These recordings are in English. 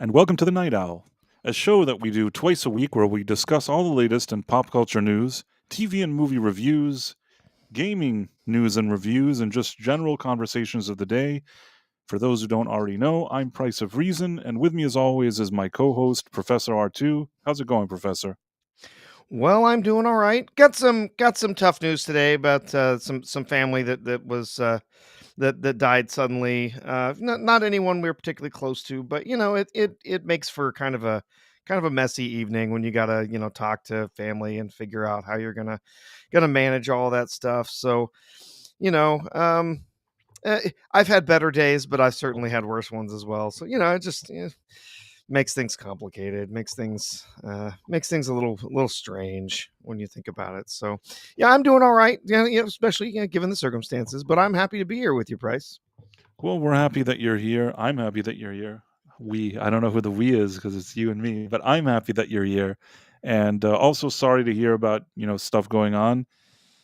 and welcome to the Night Owl, a show that we do twice a week where we discuss all the latest in pop culture news, TV and movie reviews, gaming news and reviews, and just general conversations of the day. For those who don't already know, I'm Price of Reason, and with me as always is my co-host, Professor R2. How's it going, Professor? Well, I'm doing all right. Got some tough news today about some family that was that died suddenly. Not anyone we are particularly close to, but it makes for kind of a messy evening when you gotta talk to family and figure out how you're gonna manage all that stuff. So you know, I've had better days, but I've certainly had worse ones as well. So it just makes things complicated, makes things a little strange when you think about it. So yeah, I'm doing all right. Yeah, especially given the circumstances. But I'm happy to be here with you, Price. Well, we're happy that you're here. I'm happy that you're here. I don't know who the we is because it's you and me, but I'm happy that you're here. And also sorry to hear about, stuff going on.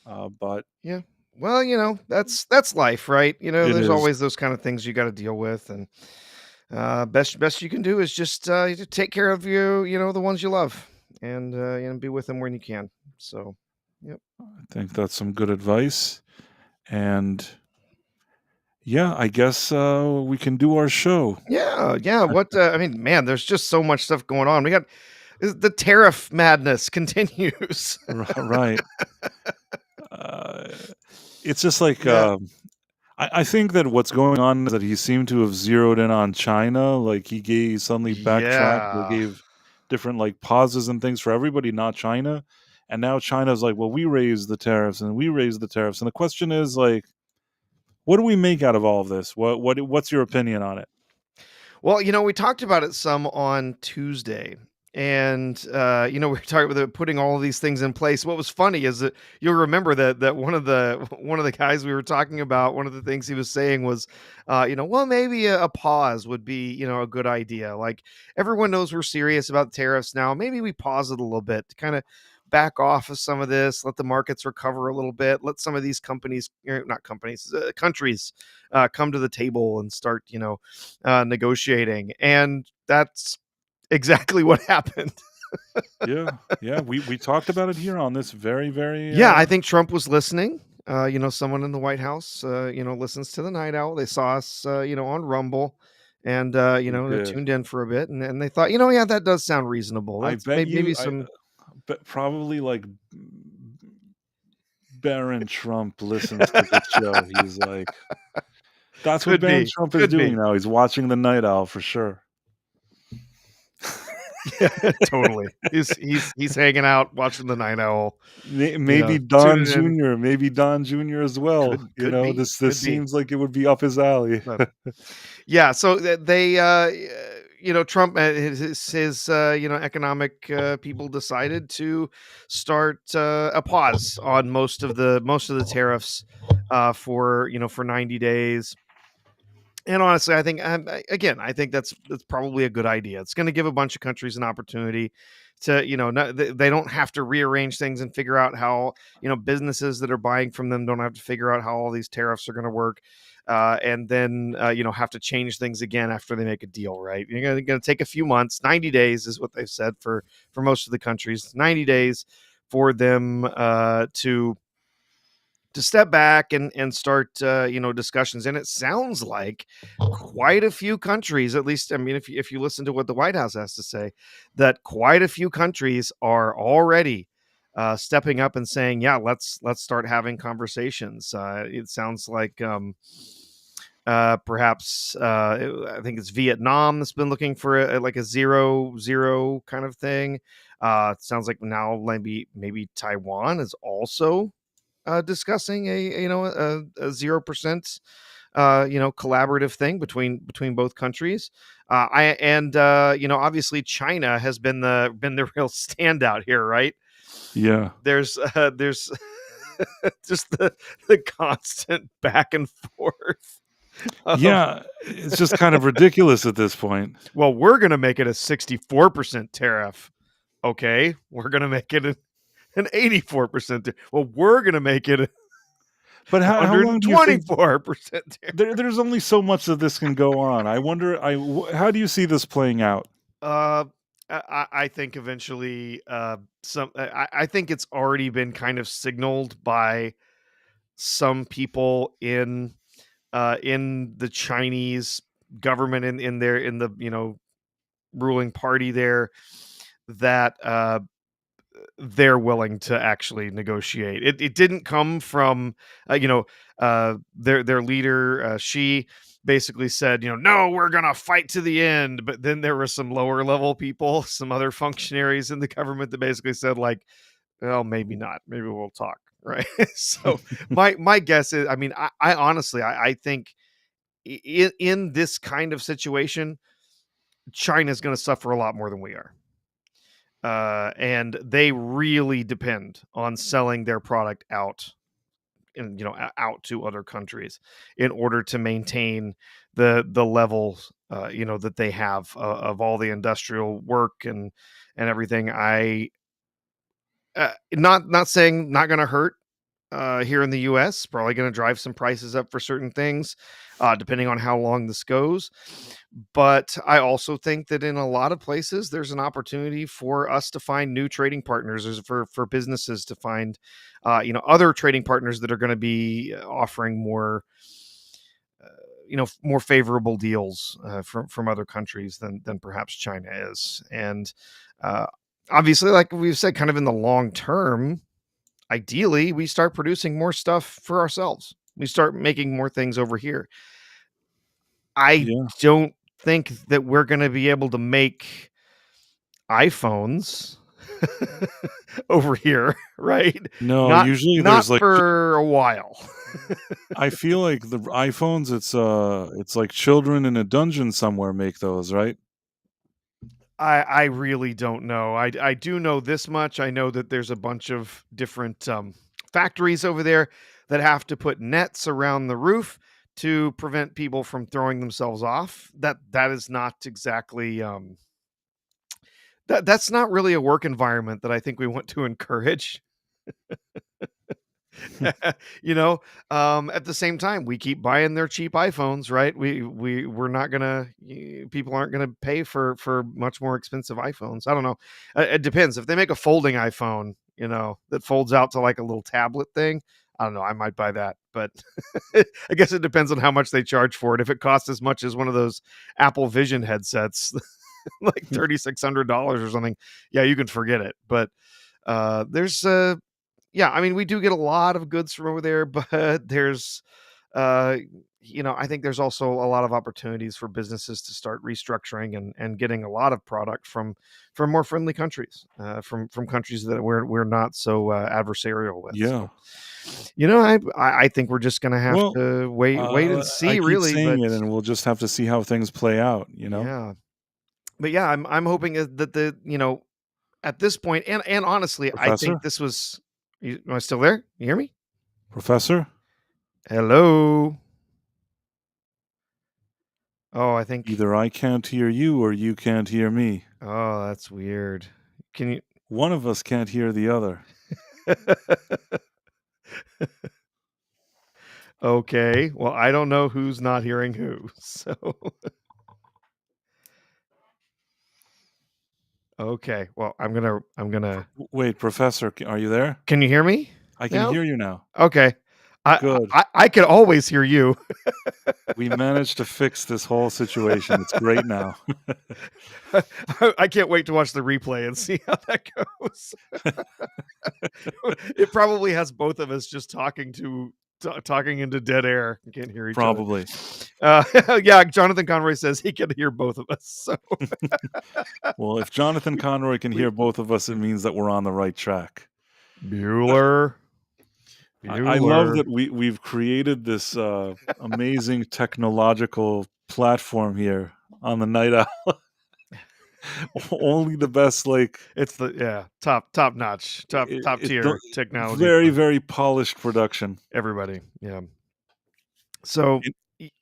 But Yeah. Well, that's life, right? it There's is. always those kind of things you got to deal with, and best you can do is just to take care of the ones you love, and be with them when you can. So, yep. I think that's some good advice. And yeah, I guess we can do our show. Yeah, yeah. What I mean, man, there's just so much stuff going on. We got the tariff madness continues. Right. Uh, it's just like Yeah. I think that what's going on is that he seemed to have zeroed in on China. Like he suddenly backtracked or Yeah. gave different like pauses and things for everybody, not China. And now China's like, well, we raised the tariffs and we raised the tariffs. And the question is like, what do we make out of all of this? What's your opinion on it? Well, we talked about it some on Tuesday. And we were talking about putting all of these things in place. What was funny is that you'll remember that one of the guys we were talking about, one of the things he was saying was, well, maybe a pause would be, a good idea. Like everyone knows we're serious about tariffs now. Maybe we pause it a little bit to kind of back off of some of this, let the markets recover a little bit, let some of these companies, not companies, countries, come to the table and start, negotiating. And that's exactly what happened. Yeah, yeah. We talked about it here on this very, very Yeah, I think Trump was listening. Someone in the White House, listens to the Night Owl. They saw us, on Rumble, and we they did. tuned in for a bit, and they thought, yeah, that does sound reasonable. I That's bet maybe you I some bet probably like Baron Trump listens to this show. He's like, that's what Baron Trump is could doing be. now. He's watching the Night Owl for sure. Yeah, totally. He's hanging out watching the Night Owl. Maybe Don Tuning in. Jr. Maybe Don Jr. as well. Could be, This could be. seems like it would be up his alley. But yeah, so they, Trump, economic people decided to start a pause on most of the tariffs for 90 days. And honestly, I think again, I think that's probably a good idea. It's going to give a bunch of countries an opportunity to, they don't have to rearrange things and figure out how, businesses that are buying from them don't have to figure out how all these tariffs are going to work. And then, have to change things again after they make a deal, right? You're going to take a few months. 90 days is what they've said for most of the countries. 90 days for them to step back and start discussions. And it sounds like quite a few countries, at least, I mean, if you listen to what the White House has to say, that quite a few countries are already stepping up and saying, yeah, let's start having conversations. It sounds like perhaps I think it's Vietnam that's been looking for like a zero kind of thing. It sounds like now maybe Taiwan is also discussing a 0% collaborative thing between both countries. I and Obviously China has been the real standout here, right? Yeah. There's just the constant back and forth of, Yeah. It's just kind of ridiculous at this point. well, we're gonna make it a 64% tariff. Okay, we're gonna make it an 84%. Well, we're gonna make it But how long do you think 124% there's only so much that this can go on? I wonder. How do you see this playing out? Uh, I think eventually, I think it's already been kind of signaled by some people in the Chinese government in the ruling party there that they're willing to actually negotiate. It didn't come from their leader she basically said, no, we're gonna fight to the end. But then there were some lower level people, some other functionaries in the government that basically said like, well, maybe not. Maybe we'll talk. Right. So my guess is, I mean, I honestly I think in this kind of situation, China's going to suffer a lot more than we are. And they really depend on selling their product out and out to other countries in order to maintain the levels that they have of all the industrial work and everything. I not saying not going to hurt here in the US, probably going to drive some prices up for certain things, depending on how long this goes. But I also think that in a lot of places, there's an opportunity for us to find new trading partners, or for businesses to find, other trading partners that are going to be offering more, more favorable deals from other countries than perhaps China is. And uh, obviously, like we've said, kind of in the long term, ideally we start producing more stuff for ourselves. We start making more things over here. I Yeah. don't think that we're going to be able to make iPhones over here, right? No, Not usually not there's like for a while. I feel like the iPhones, it's like children in a dungeon somewhere make those, right? I really don't know. I do know this much. I know that there's a bunch of different factories over there that have to put nets around the roof to prevent people from throwing themselves off. That is not exactly that's not really a work environment that I think we want to encourage. you know, at the same time, we keep buying their cheap iPhones, right? We're not gonna people aren't gonna pay for much more expensive iPhones. I don't know. It depends. If they make a folding iPhone, that folds out to like a little tablet thing, I don't know. I might buy that, but I guess it depends on how much they charge for it. If it costs as much as one of those Apple Vision headsets, like $3,600 or something, yeah, you can forget it. But there's yeah, I mean, we do get a lot of goods from over there, but there's, uh, I think there's also a lot of opportunities for businesses to start restructuring and getting a lot of product from more friendly countries, from countries that we're not so adversarial with. Yeah. So, I think we're just gonna have Well, to wait and I see, keep really. saying But it, and we'll just have to see how things play out, you know? yeah, but yeah, I'm hoping that at this point, and honestly, I think Professor? this was. Am I still there? You hear me? Professor? Hello. Oh, I think. Either I can't hear you or you can't hear me. Oh, that's weird. Can you? One of us can't hear the other. Okay. Well, I don't know who's not hearing who. So, okay. Well, I'm gonna. Wait, Professor, are you there? Can you hear me I can now? hear you now. Okay. I Good. I can always hear you. We managed to fix this whole situation. It's great now. I can't wait to watch the replay and see how that goes. It probably has both of us just talking into dead air. We can't hear each other. Probably. Yeah, Jonathan Conroy says he can hear both of us. So Well, if Jonathan Conroy can we, hear both of us, it means that we're on the right track. Bueller, I love Bueller. that we've created this amazing technological platform here on the Night Owl. Only the best, like It's top notch, top it's the tier technology very, for very polished production. everybody. Yeah. So It-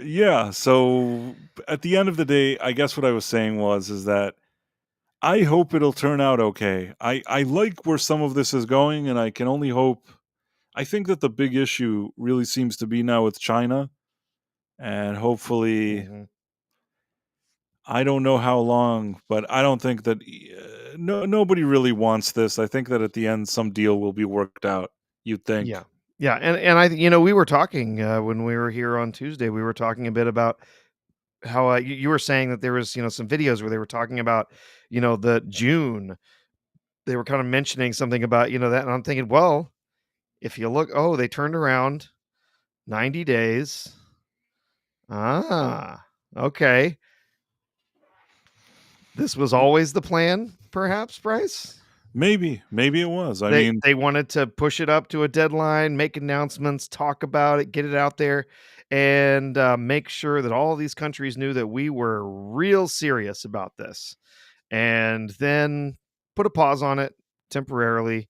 yeah. So at the end of the day, I guess what I was saying is that I hope it'll turn out okay. I like where some of this is going, and I can only hope. I think that the big issue really seems to be now with China, and hopefully, Mhm. I don't know how long, but I don't think that nobody really wants this. I think that at the end, some deal will be worked out. You'd Yeah. think, Yeah, and we were talking, when we were here on Tuesday, we were talking a bit about how, you were saying that there was, some videos where they were talking about, the June. They were kinda mentioning something about, that, and I'm thinking, well, if you look, oh, they turned around 90 days. Ah, okay. This was always the plan, perhaps, Bryce? maybe it was. I mean, They wanted to push it up to a deadline, make announcements, talk about it, get it out there, and, make sure that all these countries knew that we were real serious about this, and then put a pause on it temporarily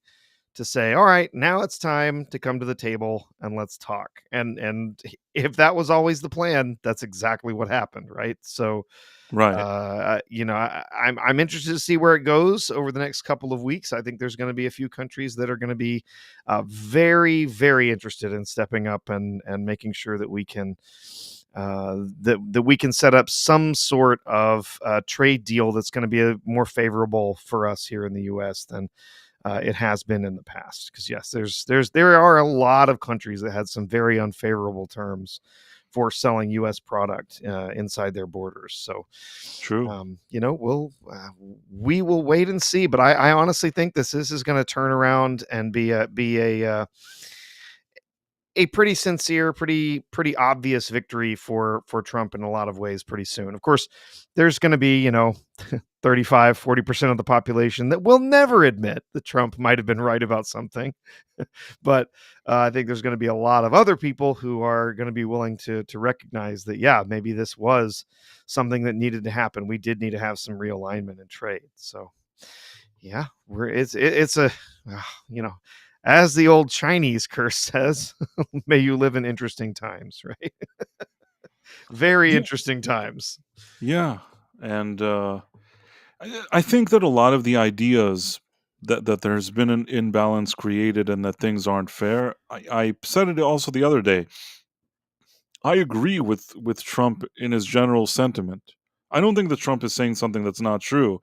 to say, "All right, now it's time to come to the table and let's talk." And if that was always the plan, that's exactly what happened, right? So, right, I'm interested to see where it goes over the next couple of weeks. I think there's going to be a few countries that are going to be very, very interested in stepping up and making sure that we can that we can set up some sort of trade deal that's going to be more favorable for us here in the U.S. than it has been in the past. Because yes, there are a lot of countries that had some very unfavorable terms for selling U.S. product inside their borders. So, true. we will wait and see. But I honestly think this is going to turn around and be a pretty sincere, pretty obvious victory for Trump in a lot of ways pretty soon. Of course, there's going to be 35-40% of the population that will never admit that Trump might have been right about something. But I think there's going to be a lot of other people who are going to be willing to recognize that, yeah, maybe this was something that needed to happen. We did need to have some realignment in trade. So yeah, it's a you know, as the old Chinese curse says, may you live in interesting times, right? Very Yeah, interesting times. yeah, and I think that a lot of the ideas that there's been an imbalance created and that things aren't fair. I said it also the other day. I agree with Trump in his general sentiment. I don't think that Trump is saying something that's not true.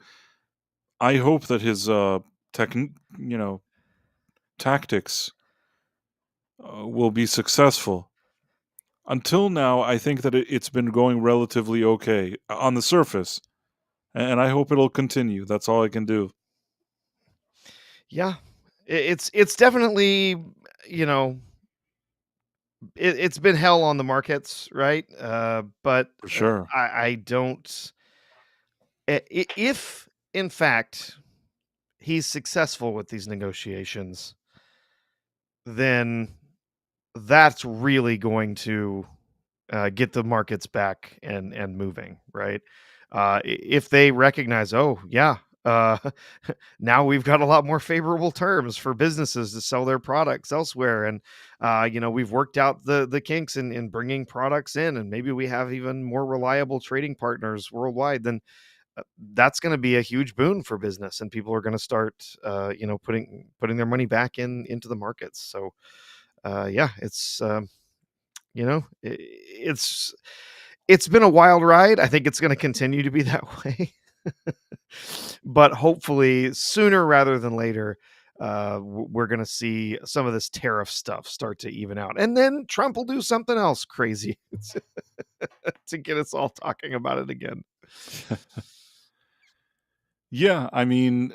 I hope that his you know, tactics will be successful. Until now, I think that it's been going relatively okay on the surface, and I hope it'll continue. That's all I can do. Yeah. It's definitely, you know, it's been hell on the markets, right? But For sure. I don't if in fact he's successful with these negotiations, then that's really going to get the markets back and moving, right? If they recognize, oh yeah, uh, now we've got a lot more favorable terms for businesses to sell their products elsewhere, and we've worked out the kinks in bringing products in, and maybe we have even more reliable trading partners worldwide. Then that's going to be a huge boon for business, and people are going to start, putting their money back into the markets. So yeah, you know, I it's been a wild ride. I think it's gonna continue to be that way. But hopefully, sooner rather than later, we're gonna see some of this tariff stuff start to even out, and then Trump will do something else crazy to get us all talking about it again. Yeah, I mean,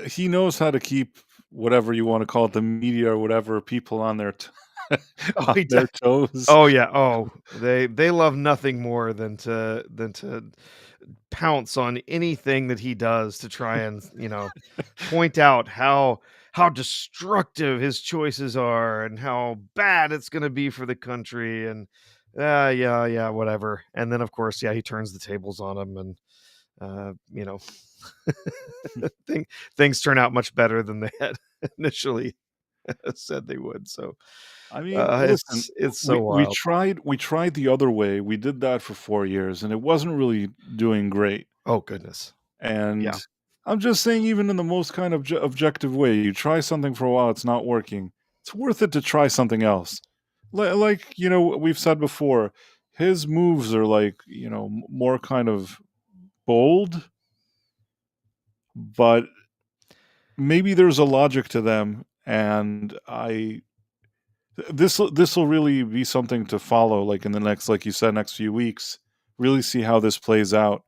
he knows how to keep whatever you want to call it, the media or whatever, people on their Oh, on he does. their toes. Oh, yeah. Oh, they love nothing more than to pounce on anything that he does to try and, point out how destructive his choices are and how bad it's gonna be for the country and, yeah, yeah, whatever. And then, of course, yeah, he turns the tables on him and, uh, you know, thing things turn out much better than they had initially said they would. So, I mean, listen, it's so wild. we tried the other way. We did that for 4 years, and it wasn't really doing great. Oh, goodness. Yeah. And I'm just saying, even in the most kind of objective way, you try something for a while, it's not working. it's worth it to try something else. Like, we've said before, his moves are like, more kind of bold, but maybe there's a logic to them, and this will really be something to follow, like in the next, like you said, next few weeks. Really see how this plays out.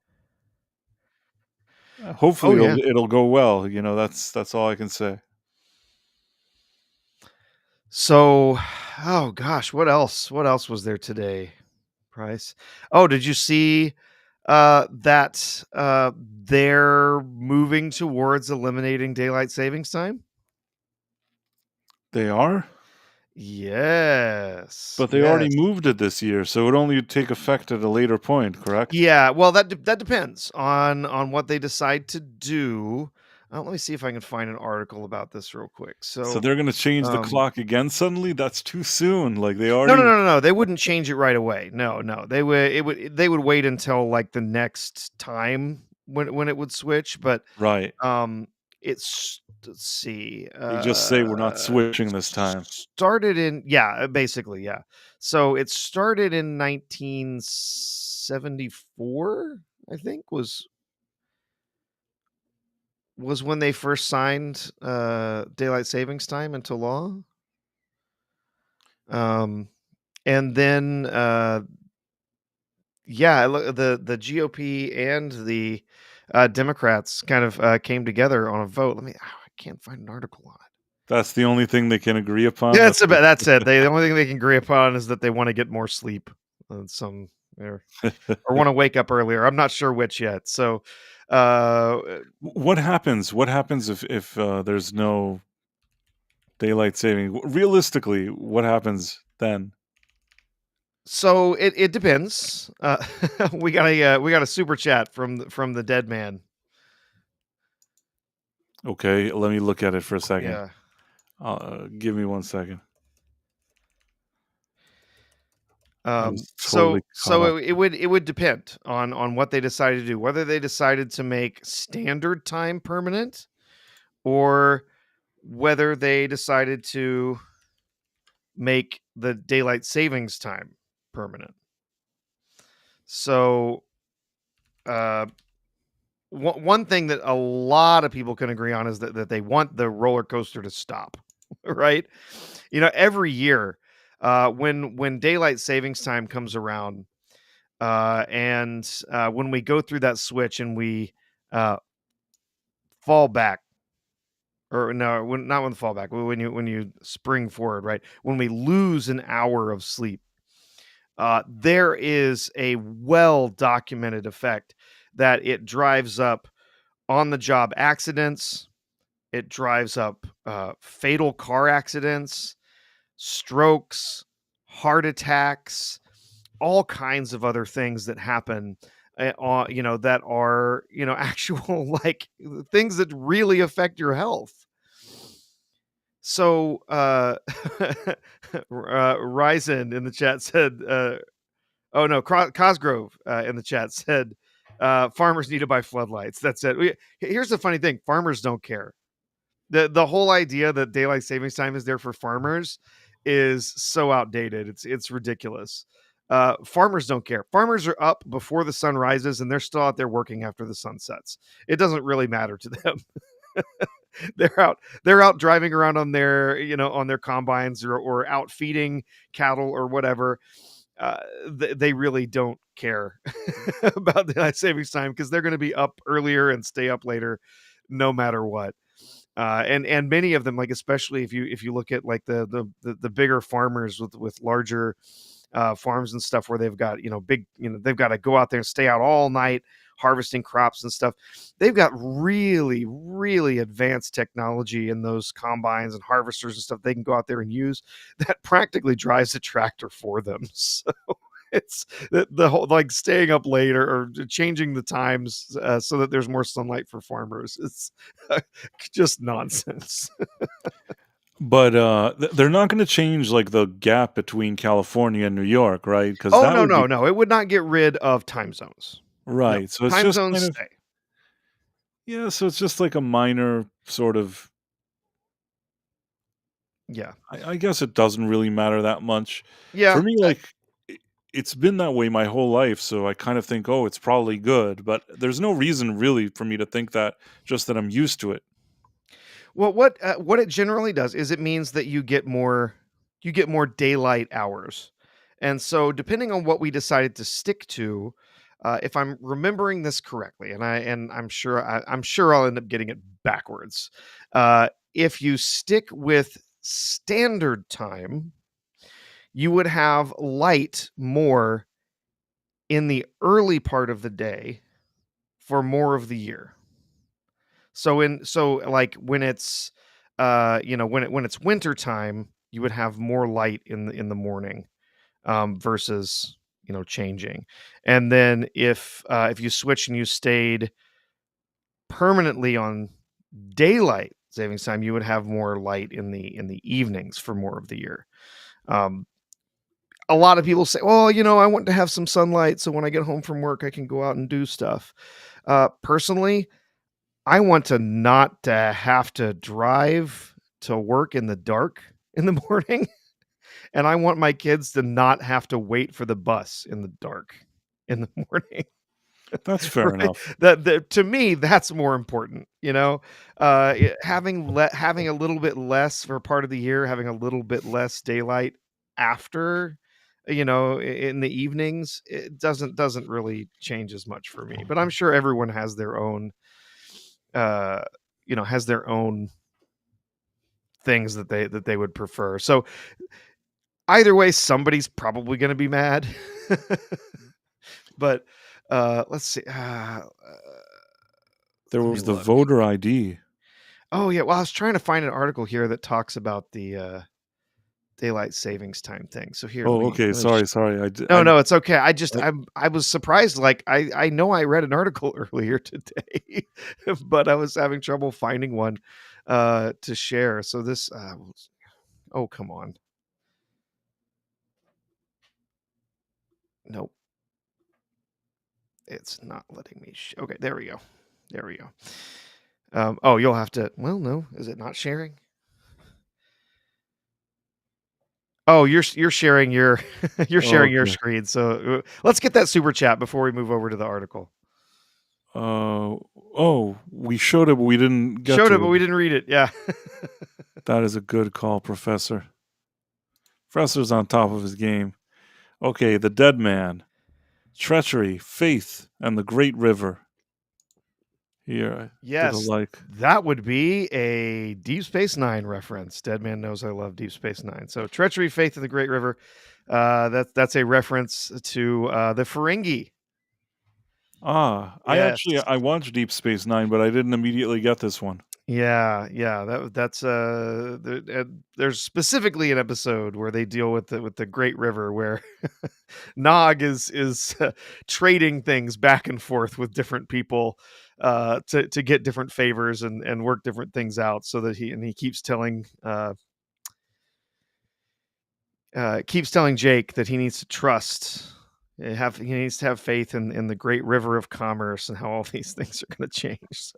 Hopefully, Oh yeah. it'll go well. That's all I can say. So, oh gosh, what else? What else was there today? Price. Oh, did you see that they're moving towards eliminating daylight savings time? They are, Yes. but they already Yes. moved it this year, so it would only take effect at a later point. Correct? Yeah, well, that depends on what they decide to do. Let me see if I can find an article about this real quick. So So, they're gonna change the um, clock again suddenly? That's too soon. Like they no, no, already. no, no, no. They wouldn't change it right away. No, no. They would wait until like the next time when it would switch. But Right. it's let's see. They just say we're not switching this time. Started in basically yeah. So it started in 1974. I think was when they first signed daylight savings time into law. Um, and then the GOP and the Democrats kind of came together on a vote. I can't find an article on it. That's the only thing they can agree upon. Yeah, that's it. The only thing they can agree upon is that they want to get more sleep. Some or want to wake up earlier. I'm not sure which yet. So, uh, What happens? What happens if there's no daylight saving? Realistically, what happens then? so it depends. We got a super chat from the dead man. Okay, let me look at it for a second. Yeah. Give me 1 second. I Um, was totally so caught up. it would depend on what they decided to do, whether they decided to make standard time permanent or whether they decided to make the daylight savings time permanent. So, uh, one thing that a lot of people can agree on is that they want the roller coaster to stop, right? Every year, when daylight savings time comes around, and when we go through that switch and we uh, fall back, or no, not when fall back, when you spring forward, right? When we lose an hour of sleep, there is a well documented effect that it drives up on the job accidents. It drives up fatal car accidents, strokes, heart attacks, all kinds of other things that happen, that are, actual like things that really affect your health. So, Ryzen in the chat said, oh no, Cosgrove in the chat said, farmers need to buy floodlights. That's it. Here's the funny thing: farmers don't care. The whole idea that daylight savings time is there for farmers is so outdated. It's ridiculous. Farmers don't care. Farmers are up before the sun rises and they're still out there working after the sun sets. It doesn't really matter to them. They're out driving around on their combines or out feeding cattle or whatever. They really don't care about daylight savings time because they're going to be up earlier and stay up later no matter what. And many of them, like especially if you look at like the bigger farmers with larger farms and stuff where they've got big, they've got to go out there and stay out all night harvesting crops and stuff. They've got really really advanced technology in those combines and harvesters and stuff they can go out there and use that practically drives a tractor for them. So it's the whole like staying up later or changing the times so that there's more sunlight for farmers. It's just nonsense. But they're not going to change like the gap between California and New York, right? Because Oh that no, would be no, no! It would not get rid of time zones. No, right. So it's time just zones kind of, stay. yeah. So it's just like a minor sort of Yeah. I guess it doesn't really matter that much. Yeah. For me, like, it's been that way my whole life, so I kind of think, "Oh, it's probably good," but there's no reason really for me to think that, just that I'm used to it. Well, what it generally does is it means that you get more daylight hours. And so depending on what we decided to stick to, if I'm remembering this correctly, and I'm sure I'll end up getting it backwards. If you stick with standard time, you would have light more in the early part of the day for more of the year. So like when it's when it's winter time, you would have more light in the morning versus changing. And then if you switch and you stayed permanently on daylight savings time, you would have more light in the evenings for more of the year. Um, a lot of people say, "Well, I want to have some sunlight so when I get home from work, I can go out and do stuff." Personally, I want to not to have to drive to work in the dark in the morning, and I want my kids to not have to wait for the bus in the dark in the morning. That's fair Right? enough. That to me, that's more important, having a little bit less for part of the year, having a little bit less daylight after, in the evenings, it doesn't really change as much for me, but I'm sure everyone uh, has their own things that they would prefer. So either way, somebody's probably going to be mad. But let's see. There Let me was the look. voter ID. Oh yeah. Well, I was trying to find an article here that talks about the daylight savings time thing. So here, Oh, okay, sorry, no, no, it's okay. I I was surprised. Like I know I read an article earlier today, but I was having trouble finding one to share. So this. Oh, come on. Nope. It's not letting me okay, there we go. There we go. Oh, you'll have to well, no, is it not sharing? Oh, you're sharing your you're sharing your okay. screen, so, let's get that super chat before we move over to the article. Oh, we showed it, but we didn't get Showed it, to but it. we didn't read it, yeah. That is a good call, Professor. Professor's on top of his game. Okay, the dead man, treachery, faith, and the great river. Here, I did a Yes, like. that would be a Deep Space Nine reference. Dead man knows I love Deep Space Nine. So, Treachery, Faith of the Great River, that's a reference to, the Ferengi. Yes. I watched Deep Space Nine, but I didn't immediately get this one. Yeah, yeah, there's specifically an episode where they deal with the Great River where Nog is trading things back and forth with different people to get different favors and work different things out so that he keeps telling Jake that he needs to trust he needs to have faith in the great river of commerce and how all these things are going to change.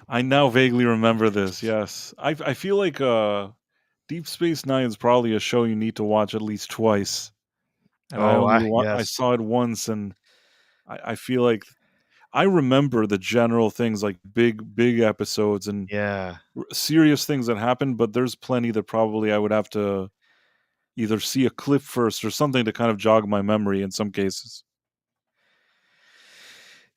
I now vaguely remember this. Yes, I feel like Deep Space Nine is probably a show you need to watch at least twice. And Oh, I yes. saw it once, and I feel like I remember the general things like big episodes and Yeah. serious things that happened, but there's plenty that probably I would have to either see a clip first or something to kind of jog my memory in some cases.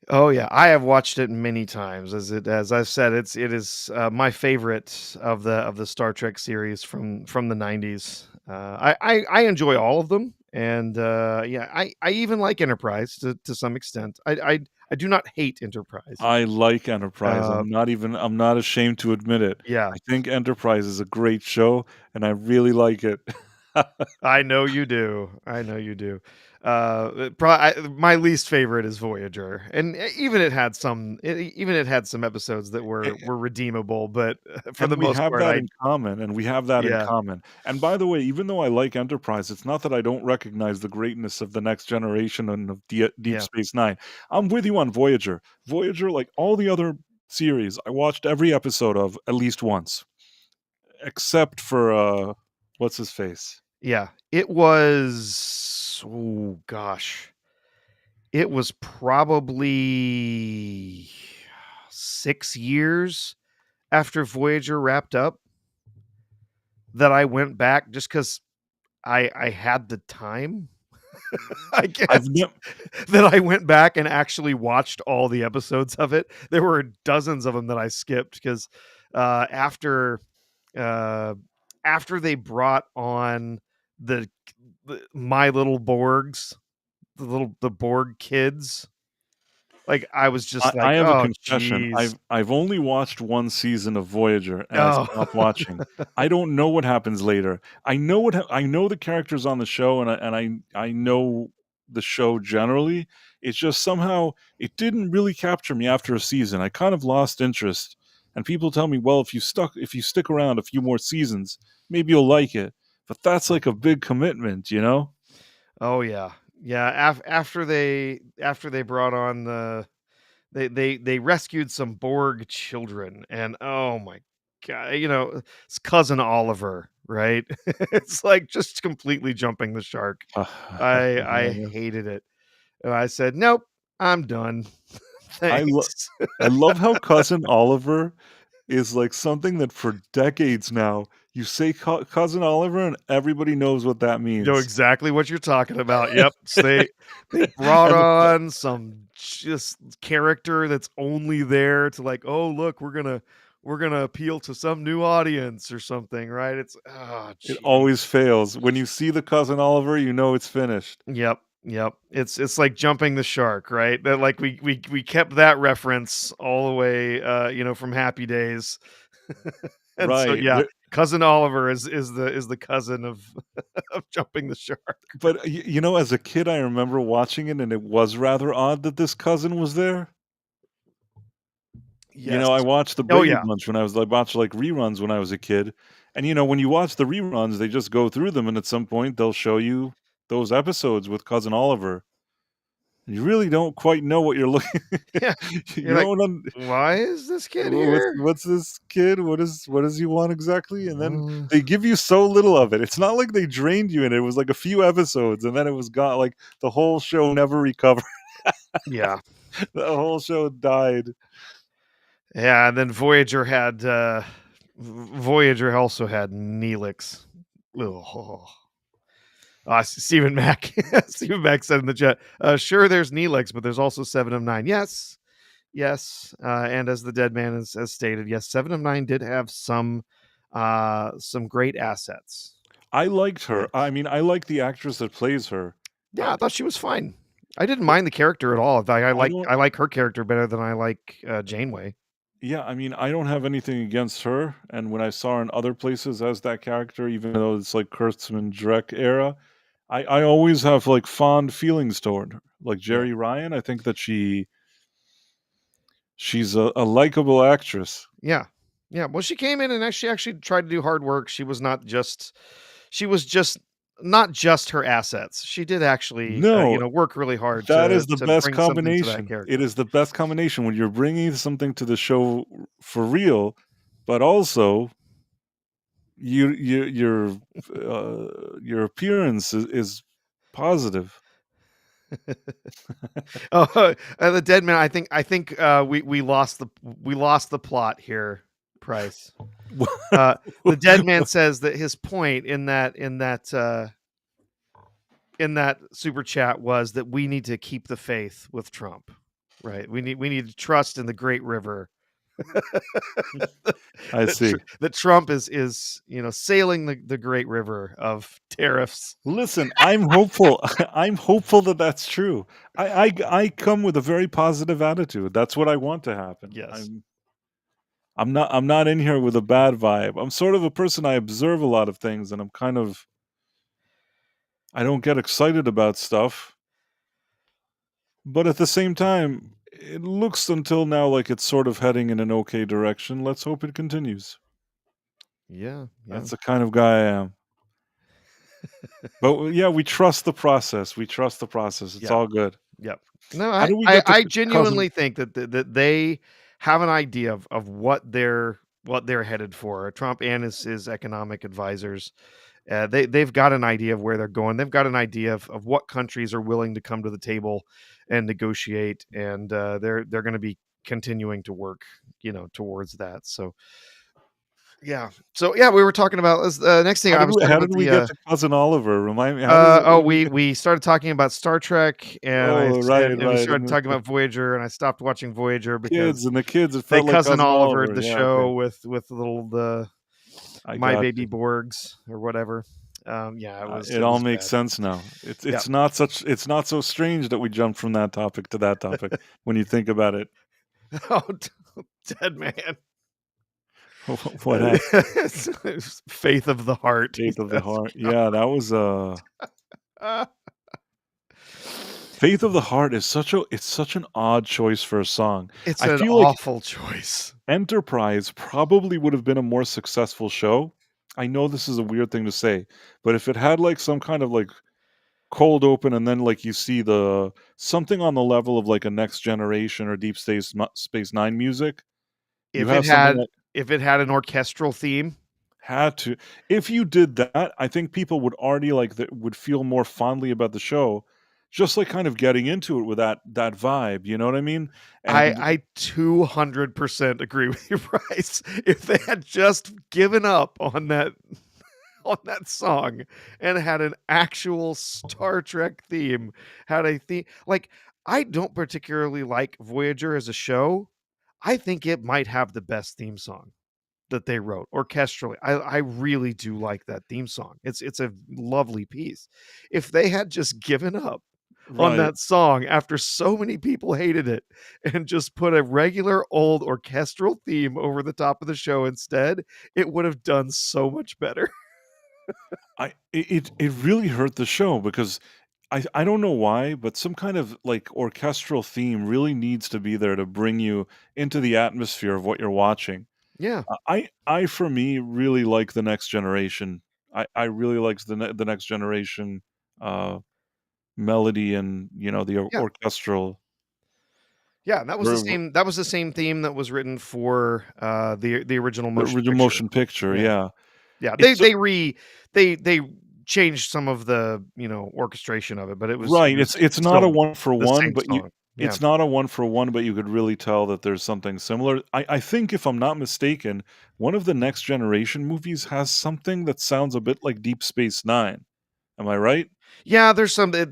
Oh yeah, I have watched it many times. As I've said, it is my favorite of the Star Trek series from the '90s. I enjoy all of them, and yeah, I even like Enterprise to some extent. I do not hate Enterprise. I like Enterprise. Uh, I'm not ashamed to admit it. yeah, I think Enterprise is a great show, and I really like it. I know you do. I know you do. My least favorite is Voyager, and even it had some episodes that were redeemable, but for the And we most have part, that in common, and we have that in yeah, common. And by the way, even though I like Enterprise, it's not that I don't recognize the greatness of The Next Generation and of Deep yeah. Space Nine. I'm with you on Voyager. Voyager, like all the other series, I watched every episode of at least once. except for what's his face? Yeah, it was, oh gosh, it was probably 6 years after Voyager wrapped up that I went back just because I had the time, I I've guess, never. that I went back and actually watched all the episodes of it. There were dozens of them that I skipped 'cause, uh, after, uh, after they brought on the My Little Borgs, the Borg kids, like, I was I, just I like, have a "Oh, confession. jeez." I've only watched one season of Voyager and I Oh. stopped watching. I don't know what happens later. I know the characters on the show and I know the show generally. It's just somehow it didn't really capture me after a season. I kind of lost interest. And people tell me, well, if you stick around a few more seasons, maybe you'll like it. But that's like a big commitment, you know? Oh, yeah. Yeah, after they brought on they rescued some Borg children, and oh my god, it's cousin Oliver, right? It's like just completely jumping the shark. I Yes. hated it. And I said, "Nope, I'm done. I lo Thanks." I love how Cousin Oliver is, like, something that for decades now, you say Cousin Oliver and everybody knows what that You know means. exactly what you're talking about. Yep. So they brought And the fa on some just character that's only there to like, "Oh, look, we're gonna appeal to some new audience or something," right? It's oh, it jeez. always fails. When you see the Cousin Oliver, you know it's finished. Yep, yep. It's like jumping the shark, right? That like we kept that reference all the way, from Happy Days. And so, Right, yeah, the cousin Oliver is the cousin of of jumping the shark. but, as a kid, I remember watching it, and it was rather odd that this cousin was there. Yes. I watched the Oh, Brady yeah. Bunch when I watched, like, reruns when I was a kid, and, when you watch the reruns, they just go through them, and at some point, they'll show you those episodes with Cousin Oliver. You really don't quite know what you're looking. Yeah. You You're like, don't un "Why is this kid what's here?" this kid? What does he want exactly? And then Uh, they give you so little of it. It's not like they drained you in it. It was like a few episodes, and then it was gone, like, the whole show never recovered. yeah. The whole show died. Yeah, and then Voyager also had Neelix. Ugh. Stephen Mack. Stephen Mack said in the chat, "Sure, there's Neelix, but there's also Seven of Nine." Yes, yes, and as the dead man has stated, yes, Seven of Nine did have some great assets. I liked her. Right. I mean, I like the actress that plays her. Yeah, I thought she was fine. I didn't But mind the character at all. I I like don't I like her character better than I like Janeway. Yeah, I mean, I don't have anything against her, and when I saw her in other places as that character, even though it's like Kurtzman Drek era, I always have like fond feelings toward her. Like Yeah, Jerry Ryan, I think that she's a likable actress. yeah, yeah. Well, she came in and actually tried to do hard work. She was just not just her assets. She did actually, No, work really hard that is the to best bring something to that combination. It character. is the best combination when you're bringing something to the show for real, but also your your appearance is positive. Oh, the dead man. I think we lost the plot here, Price. The dead man says that his point in that super chat was that we need to keep the faith with Trump, right? We need to trust in the great river. I that, see. that Trump is sailing the great river of tariffs. Listen, I'm hopeful. I'm hopeful that that's true. I come with a very positive attitude. That's what I want to happen. Yes. I'm not in here with a bad vibe. I'm sort of a person. I observe a lot of things, and I don't get excited about stuff. But at the same time, it looks until now like it's sort of heading in an okay direction. Let's hope it continues. Yeah. Yeah. That's the kind of guy I am. But yeah, we trust the process. We trust the process. It's Yep. all good. Yep. No, How I do we I, get to I cousin? genuinely think that they have an idea of what what they're headed for. Trump and his economic advisors, they've got an idea of where they're going. They've got an idea of what countries are willing to come to the table and negotiate, and they're going to be continuing to work, towards that. So yeah, we were talking about next thing. I was talking How about did we the get to Cousin Oliver? Remind me, how does oh, how did we get we started talking about Star Trek, and Oh, right, we right, started and talking about Voyager, and I stopped watching Voyager because the kids, it they felt like cousin Cousin Olivered Oliver. the Yeah, okay. show with the I My got Baby you. Borgs or whatever. Yeah, It it all was makes bad. sense now. Yeah. It's not so strange that we jumped from that topic to that topic when you think about it. Oh, Dead Man. What happened? It's Faith of the Heart, he Faith of the says. Heart. Yeah, that was, Faith of the Heart is it's such an odd choice for a song. It's I an feel like awful choice. Enterprise probably would have been a more successful show. I know this is a weird thing to say, but if it had, like, some kind of, like, cold open and then, like, you see the something on the level of, like, a Next Generation or Space Nine music, you If it have something had that if it had an orchestral theme, had to if you did that, I think people would already, like, that would feel more fondly about the show, just, like, kind of getting into it with that vibe, you know what I mean? And I 200% agree with you, Bryce. If they had just given up on that on that song and had an actual Star Trek theme, had a theme like, I don't particularly like Voyager as a show. I think it might have the best theme song that they wrote orchestrally. I really do like that theme song. It's a lovely piece. If they had just given up on Right. that song after so many people hated it and just put a regular old orchestral theme over the top of the show instead, it would have done so much better. It really hurt the show because I don't know why, but some kind of, like, orchestral theme really needs to be there to bring you into the atmosphere of what you're watching. Yeah. For me, really like The Next Generation. I really liked the Next Generation, uh, melody and, the Yeah. orchestral Yeah, and that was the ver same theme that was written for, the original the motion original picture. motion picture, Yeah. yeah. Yeah, It's so they changed some of the, orchestration of it, but it Right, was it's not a still one for the one, same but you song. Yeah. it's not a one for one, but you could really tell that there's something similar. I think if I'm not mistaken, one of the Next Generation movies has something that sounds a bit like Deep Space Nine. Am I right? Yeah, there's some a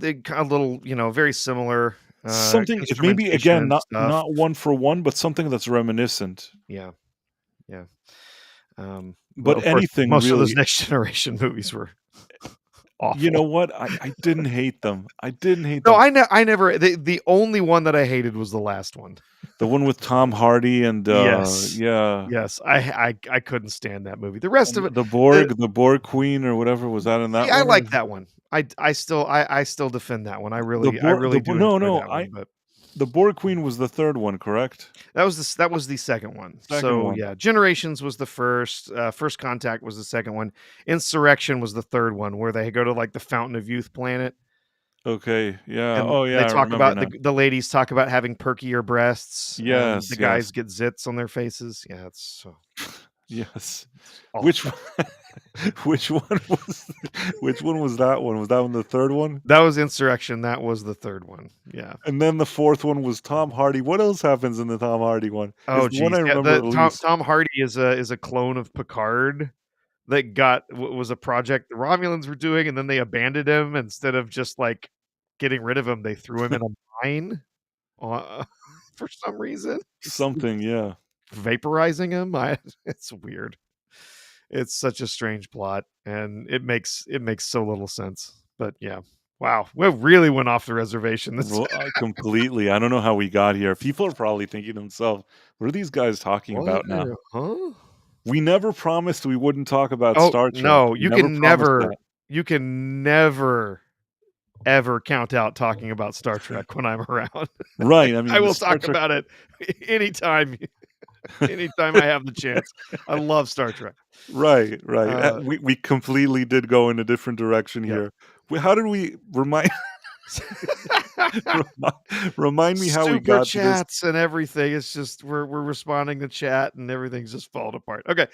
little, very similar, Something it maybe instrumentation again, and stuff. not one for one, but something that's reminiscent. Yeah, yeah. Well, But of course, anything most of those really Next Generation movies were you awful. know what? I didn't hate them. I didn't hate No, them. I never the only one that I hated was the last one. The one with Tom Hardy Yes. yeah, Yes, I couldn't stand that movie. The rest of and it the The Borg Queen or whatever, was that in see, that I one or like that one. I still defend that one. I The really Bo do no, enjoy no, that I one, but the Borg Queen was the 3rd one, correct? that was the second one. 2nd So, one. yeah, Generations was the first, First Contact was the second one, Insurrection was the third one, where they go to, like, the Fountain of Youth planet, Okay, yeah. and Oh, they yeah, I talk remember about now. the ladies talk about having perkier breasts, and the Yes, guys yes, get zits on their faces. Yeah, yes. it's Which awful. one which one was which one was that one? Was that one the 3rd one? That was Insurrection, that was the third one. Yeah. And then the 4th one was Tom Hardy. What else happens in the Tom Hardy one? Is Oh, the one geez. I Yeah, remember the the least. Tom Hardy is a clone of Picard that was a project the Romulans were doing, and then they abandoned him instead of just, like, getting rid of him, they threw him in a mine, uh, for some reason. Instead of Something, yeah. vaporizing him. I It's weird. It's such a strange plot, and it makes so little sense. But yeah. Wow, we really went off the reservation this Well, completely. I don't know how we got here. People are probably thinking to themselves, "What are these guys talking What? about now?" Huh? We never promised we wouldn't talk about Oh, Star Trek. no, We never promised that. you can never, ever count out talking about Star Trek when I'm around. Right, I I mean, the will Star talk Trek about it anytime anytime I have the chance. I love Star Trek. Right, right. Uh, We completely did go in a different direction yep. here. How did we remind? Remind me how we Super got to this. chats and everything. It's just we're responding to chat and everything's just falling apart. Okay,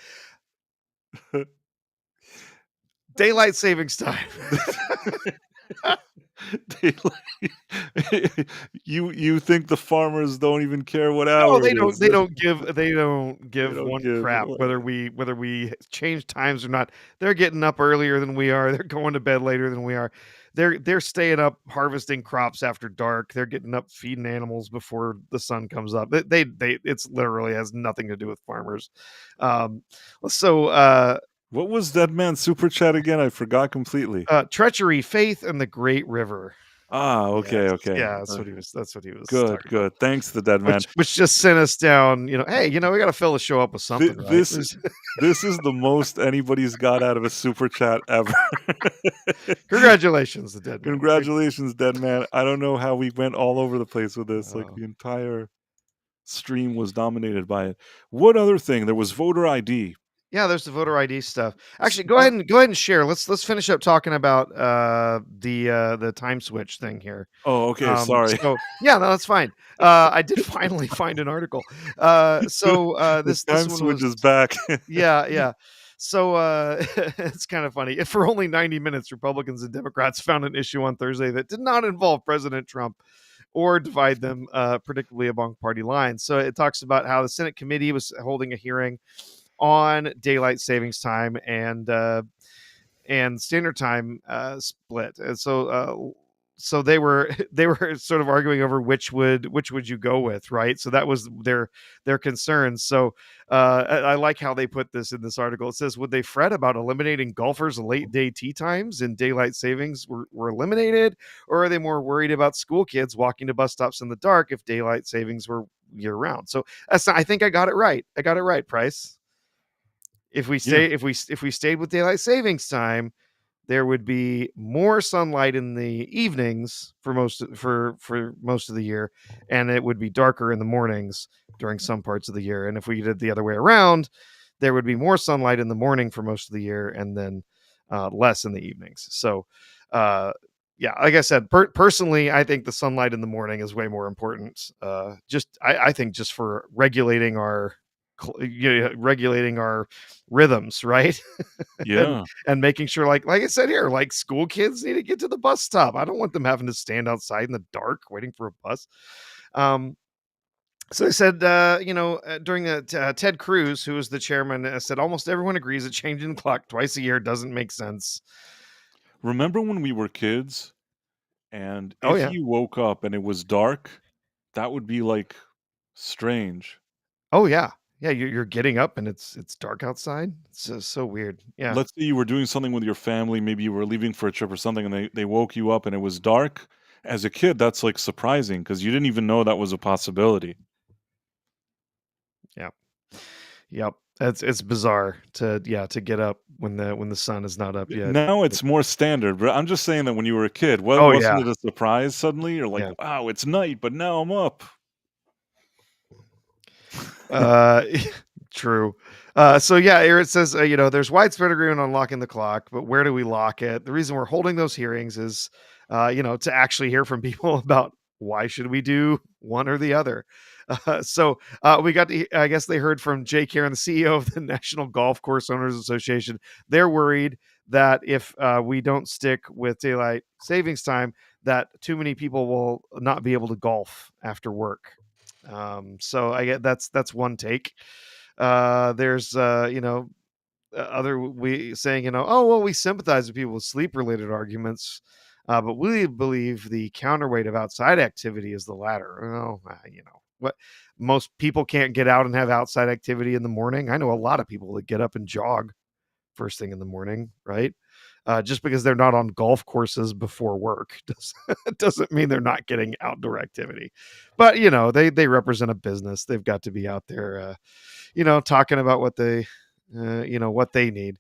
daylight savings time. You think the farmers don't even care what No, hour they it don't. is? They don't give They don't one give. crap whether we change times or not. They're getting up earlier than we are. They're going to bed later than we are. They're staying up harvesting crops after dark. They're getting up feeding animals before the sun comes up. They it's literally has nothing to do with farmers. Um, so What was Dead Man Super Chat again? I forgot completely. treachery, faith, and the Great River. Ah, okay, Yes, okay. yeah, that's what he was Good, talking about. good. Thanks, the Dead Man. Which just sent us down, hey, we gotta fill the show up with Th- something, right? this this is the most anybody's got out of a super chat ever. Congratulations, the dead man. Congratulations, Dead Man. I don't know how we went all over the place with this. Like Oh. the entire stream was dominated by it. What other thing? There was voter ID. Yeah, there's the voter ID stuff. Actually, So- go ahead and share. Let's finish up talking about the time switch thing here. Oh, okay. Sorry. So yeah, no, that's fine. I did finally find an article. So The this time one switch was is back. yeah, yeah. So it's kind of funny. If for only 90 minutes, Republicans and Democrats found an issue on Thursday that did not involve President Trump or divide them predictably along party lines. So it talks about how the Senate committee was holding a hearing on daylight savings time and standard time split. And so they were they were sort of arguing over which would you go with, right? So that was their concerns. So I like how they put this in this article. It says, would they fret about eliminating golfers' late day tee times and daylight savings were eliminated, or are they more worried about school kids walking to bus stops in the dark if daylight savings were year round? So I think I got it right. I got it right, Price. If we Yeah. stay if we stayed with daylight savings time, there would be more sunlight in the evenings for most of the year, and it would be darker in the mornings during some parts of the year. And if we did the other way around, there would be more sunlight in the morning for most of the year, and then less in the evenings. So, yeah, like I said, personally, I think the sunlight in the morning is way more important. I think just for regulating our rhythms, right? and Yeah. and making sure, like I said here, like school kids need to get to the bus stop. I don't want them having to stand outside in the dark waiting for a bus. Um, so they said, during the Ted Cruz, who was the chairman, said almost everyone agrees that changing the clock twice a year doesn't make sense. Remember when we were kids and Oh if yeah, you woke up and it was dark, that would be like strange. oh yeah, yeah. You're getting up and it's dark outside. It's so weird. Yeah. Let's say you were doing something with your family, maybe you were leaving for a trip or something and they woke you up and it was dark. As a kid, that's like surprising because you didn't even know that was a possibility. Yeah. Yep. It's bizarre to get up when the sun is not up yet. Now it's more standard, but I'm just saying that when you were a kid, Oh wasn't yeah. it a surprise suddenly? You're like, Yeah. wow, it's night, but now I'm up. Uh, true. So yeah, here it says, there's widespread agreement on locking the clock, but where do we lock it? The reason we're holding those hearings is, to actually hear from people about why should we do one or the other. We got to, I guess they heard from Jay Karen, the CEO of the National Golf Course Owners Association. They're worried that if we don't stick with daylight savings time, that too many people will not be able to golf after work. So I get that's one take. There's other we saying, oh well, we sympathize with people with sleep related arguments, but we believe the counterweight of outside activity is the latter. Oh, what, most people can't get out and have outside activity in the morning. I know a lot of people that get up and jog first thing in the morning, right? Just because they're not on golf courses before work doesn't mean they're not getting outdoor activity. But they represent a business. They've got to be out there, talking about what they need.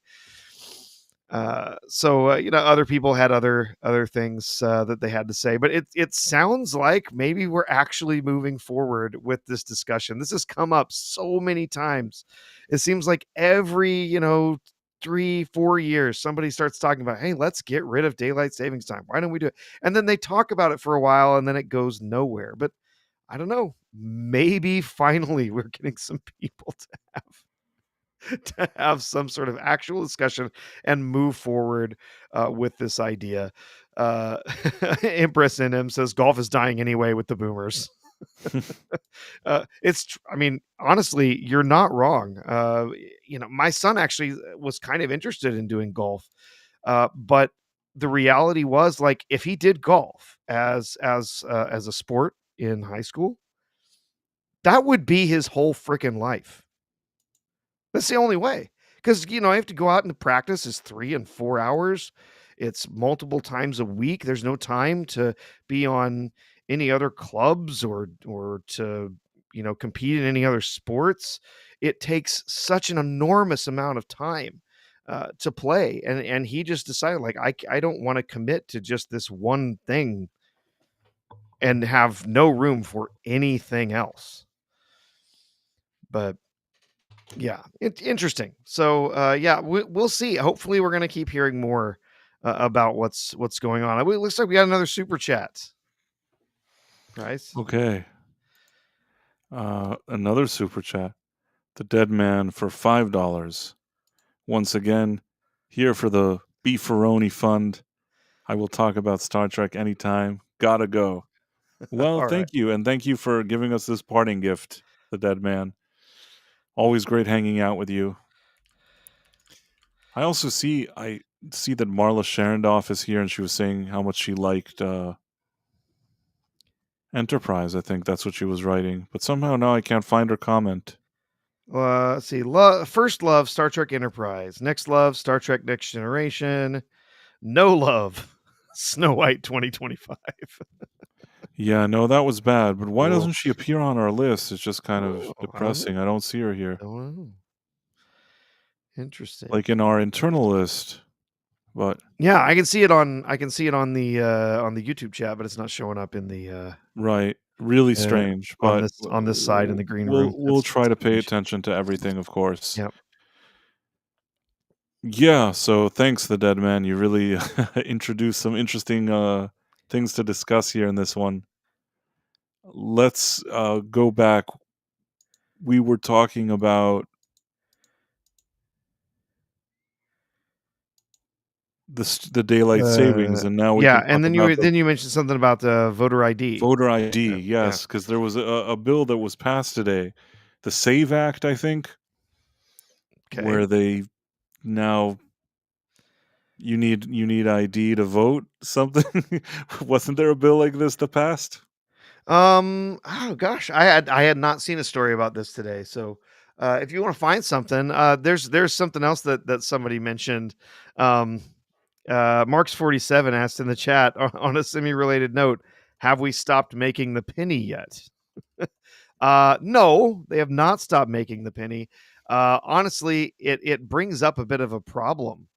Other people had other things that they had to say, but it sounds like maybe we're actually moving forward with this discussion. This has come up so many times. It seems like every 2, 3, 4 years, somebody starts talking about, hey, let's get rid of daylight savings time. Why don't we do it? And then they talk about it for a while and then it goes nowhere. But I don't know. Maybe finally we're getting some people to have some sort of actual discussion and move forward with this idea. Uh, Empress in him says golf is dying anyway with the boomers. I mean, honestly, you're not wrong. My son actually was kind of interested in doing golf, but the reality was, like, if he did golf as a sport in high school, that would be his whole freaking life. That's the only way. Because, I have to go out and practice is 3 and 4 hours. It's multiple times a week. There's no time to be on any other clubs or to, compete in any other sports. It takes such an enormous amount of time to play. And he just decided, like, I don't want to commit to just this one thing and have no room for anything else. But yeah, interesting. So, yeah, we'll see. Hopefully, we're gonna keep hearing more about what's going on. It looks like we got another super chat. Price. Okay. Another super chat. The Dead Man for $5. Once again, here for the Beefaroni Fund. I will talk about Star Trek anytime. Gotta go. Well, All right. thank you, and thank you for giving us this parting gift, the Dead Man. Always great hanging out with you. I see that Marla Sharondoff is here, and she was saying how much she liked Enterprise. I think that's what she was writing, but somehow now I can't find her comment. Let's see. First love, Star Trek Enterprise. Next love, Star Trek Next Generation. No love, Snow White 2025. Yeah, no, that was bad. But why Oh, doesn't she appear on our list? It's just kind of I don't know. depressing. I don't see her here, Don't know. Interesting. like in our internal list. But Yeah, I can see it on the YouTube chat, but it's not showing up in the right, really uh strange. But on this side in the green room. we'll try That's to pay strange. attention to everything, of course. Yep. Yeah, so thanks, the Dead Man. You really introduced some interesting things to discuss here in this one. Let's go back. We were talking about the daylight savings, and now we Yeah, can and talk then about the you mentioned something about the voter ID. voter ID. Yeah. Yes, because there was a bill that was passed today, the Save Act, I think, Okay. where they now you need ID to vote. Something wasn't there a bill like this that passed? Oh gosh, I had not seen a story about this today. So, if you want to find something, there's something else that somebody mentioned. Um, Marks 47 asked in the chat on a semi-related note, have we stopped making the penny yet? No, they have not stopped making the penny. Honestly, it brings up a bit of a problem.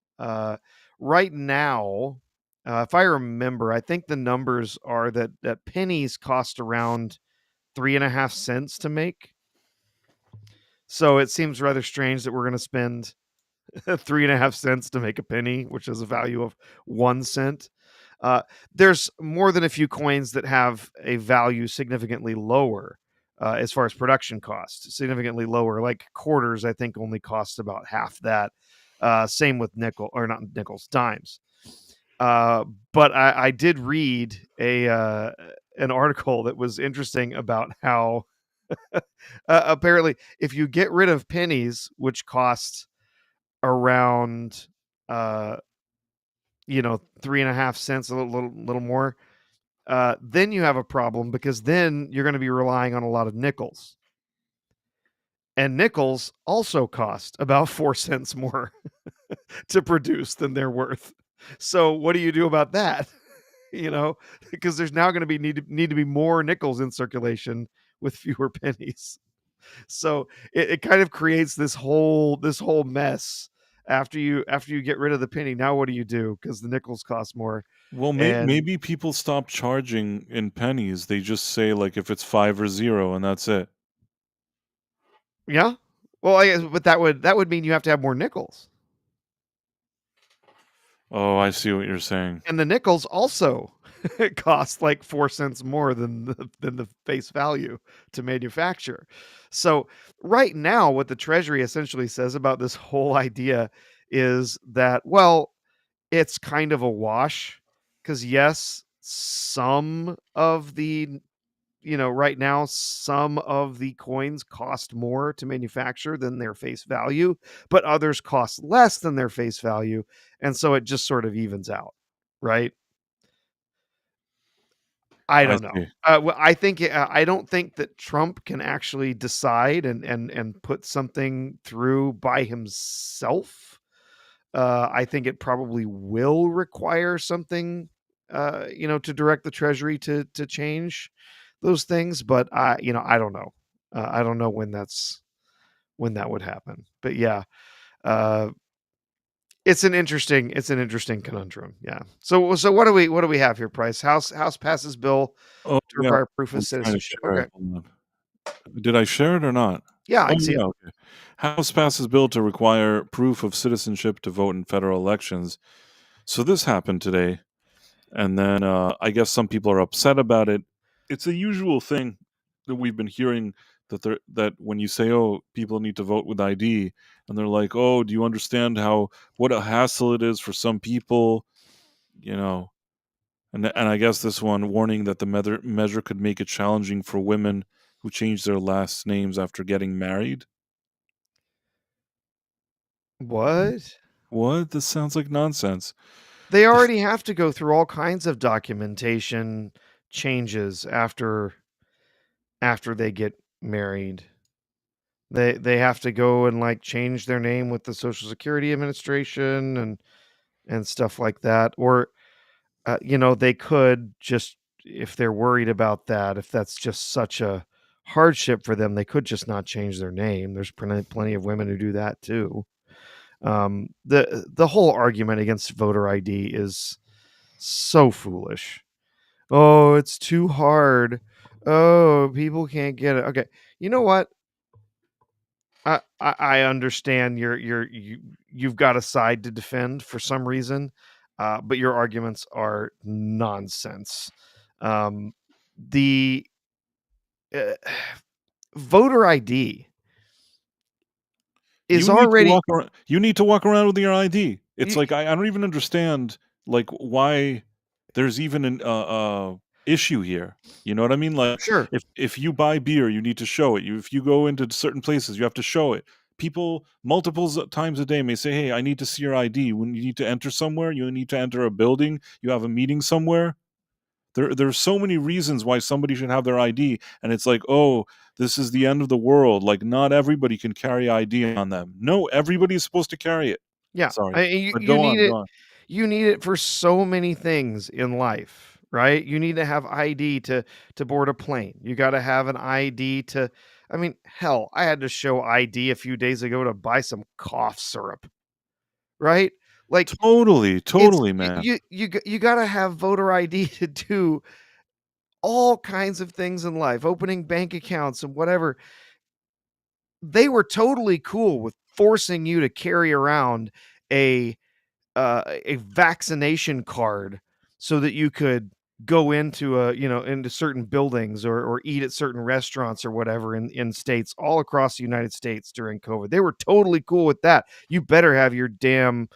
Right now, if I remember, I think the numbers are that pennies cost around 3.5 cents to make. So it seems rather strange that we're going to spend 3.5 cents to make a penny, which is a value of 1 cent. Uh, there's more than a few coins that have a value significantly lower as far as production costs, significantly lower. Like quarters, I think only cost about half that. Same with nickel or not nickels, dimes. But I did read an article that was interesting about how apparently if you get rid of pennies, which cost around uh 3.5 cents, a little more, then you have a problem because then you're going to be relying on a lot of nickels, and nickels also cost about 4 cents more to produce than they're worth. So what do you do about that? you know because there's now going to be need to be more nickels in circulation with fewer pennies. So it kind of creates this whole mess after you get rid of the penny. Now what do you do? Because the nickels cost more. Well, And maybe people stop charging in pennies. They just say like if it's 5 or 0, and that's it. yeah, well, I guess, but that would mean you have to have more nickels. Oh, I see what you're saying. And the nickels also cost like 4 cents more than the face value to manufacture. So, right now, what the Treasury essentially says about this whole idea is that, well, it's kind of a wash, because yes, some of the right now, some of the coins cost more to manufacture than their face value, but others cost less than their face value, and so it just sort of evens out, right? I I don't know. see. Well, I don't think that Trump can actually decide and put something through by himself. I think it probably will require something, to direct the Treasury to change those things, but I don't know. I don't know when that would happen. But yeah, uh, it's an interesting conundrum. Yeah. So what do we have here, Price? House passes bill Oh, to yeah. require proof of I'm trying to citizenship. share Okay. it. Hold on. Did I share it or not? Yeah, I Oh, can see yeah, it. okay. House passes bill to require proof of citizenship to vote in federal elections. So this happened today, and then, I guess some people are upset about it. It's a usual thing that we've been hearing that when you say, "Oh, people need to vote with ID," and they're like, "Oh, do you understand how what a hassle it is for some people?" You know? And I guess this one warning that the measure could make it challenging for women who change their last names after getting married. What? What? This sounds like nonsense. They The f already have to go through all kinds of documentation changes after they get married. They have to go and, like, change their name with the Social Security Administration and stuff like that, or, they could just, if they're worried about that, if that's just such a hardship for them, they could just not change their name. There's plenty of women who do that too. The whole argument against voter ID is so foolish. "Oh, it's too hard. Oh, people can't get it." Okay, you know what? I understand you've got a side to defend for some reason, but your arguments are nonsense. Um, the uh, voter ID is already You need to walk around with your ID. It's y like, I don't even understand, like, why there's even an, issue here. You know what I mean? Like, sure. if you buy beer, you need to show it. If you go into certain places, you have to show it. People multiples times a day may say, "Hey, I need to see your ID." When you need to enter somewhere, you need to enter a building, you have a meeting somewhere. There's so many reasons why somebody should have their ID, and it's like, "Oh, this is the end of the world." Like, not everybody can carry ID on them. No, everybody is supposed to carry it. Yeah, Sorry, you but you go need on, go it. on. You need it for so many things in life, right? You need to have ID to board a plane. You gotta have an ID to I mean, hell, I had to show ID a few days ago to buy some cough syrup, right? Like, Totally, it's totally, man. you gotta have voter ID to do all kinds of things in life, opening bank accounts and whatever. They were totally cool with forcing you to carry around a a vaccination card so that you could go into into certain buildings or eat at certain restaurants or whatever in states all across the United States during COVID. They were totally cool with that. You better have your damn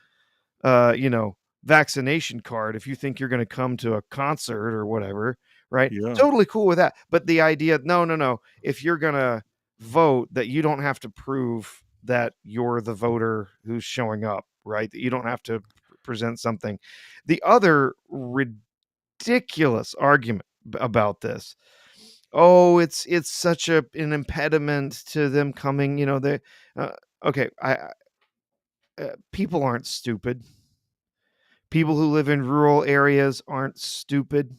vaccination card if you think you're going to come to a concert or whatever, right? Yeah. Totally cool with that. But the idea, no, no, no. If you're going to vote, that you don't have to prove that you're the voter who's showing up, right? That you don't have to present something. The other ridiculous argument about this, oh, it's such an impediment to them coming. They uh, okay. People aren't stupid. People who live in rural areas aren't stupid.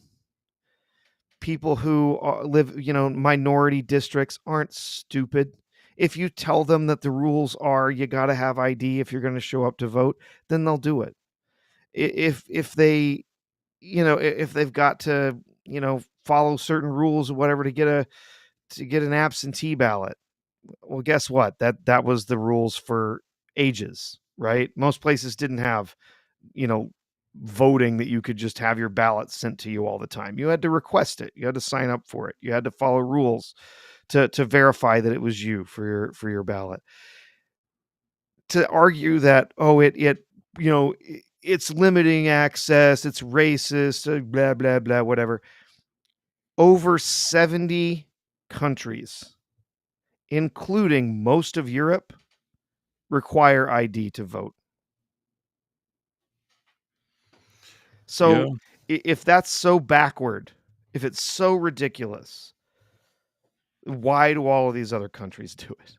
People who live, minority districts aren't stupid. If you tell them that the rules are you got to have ID if you're going to show up to vote, then they'll do it. If they, if they've got to, follow certain rules or whatever to get an absentee ballot, well, guess what? That was the rules for ages, right? Most places didn't have, you know voting that you could just have your ballot sent to you all the time. You had to request it. You had to sign up for it. You had to follow rules to verify that it was you for your ballot. To argue that, oh, it's limiting access, it's racist, blah blah blah, whatever. Over 70 countries, including most of Europe, require ID to vote. Yeah. So if that's so backward, if it's so ridiculous, why do all of these other countries do it?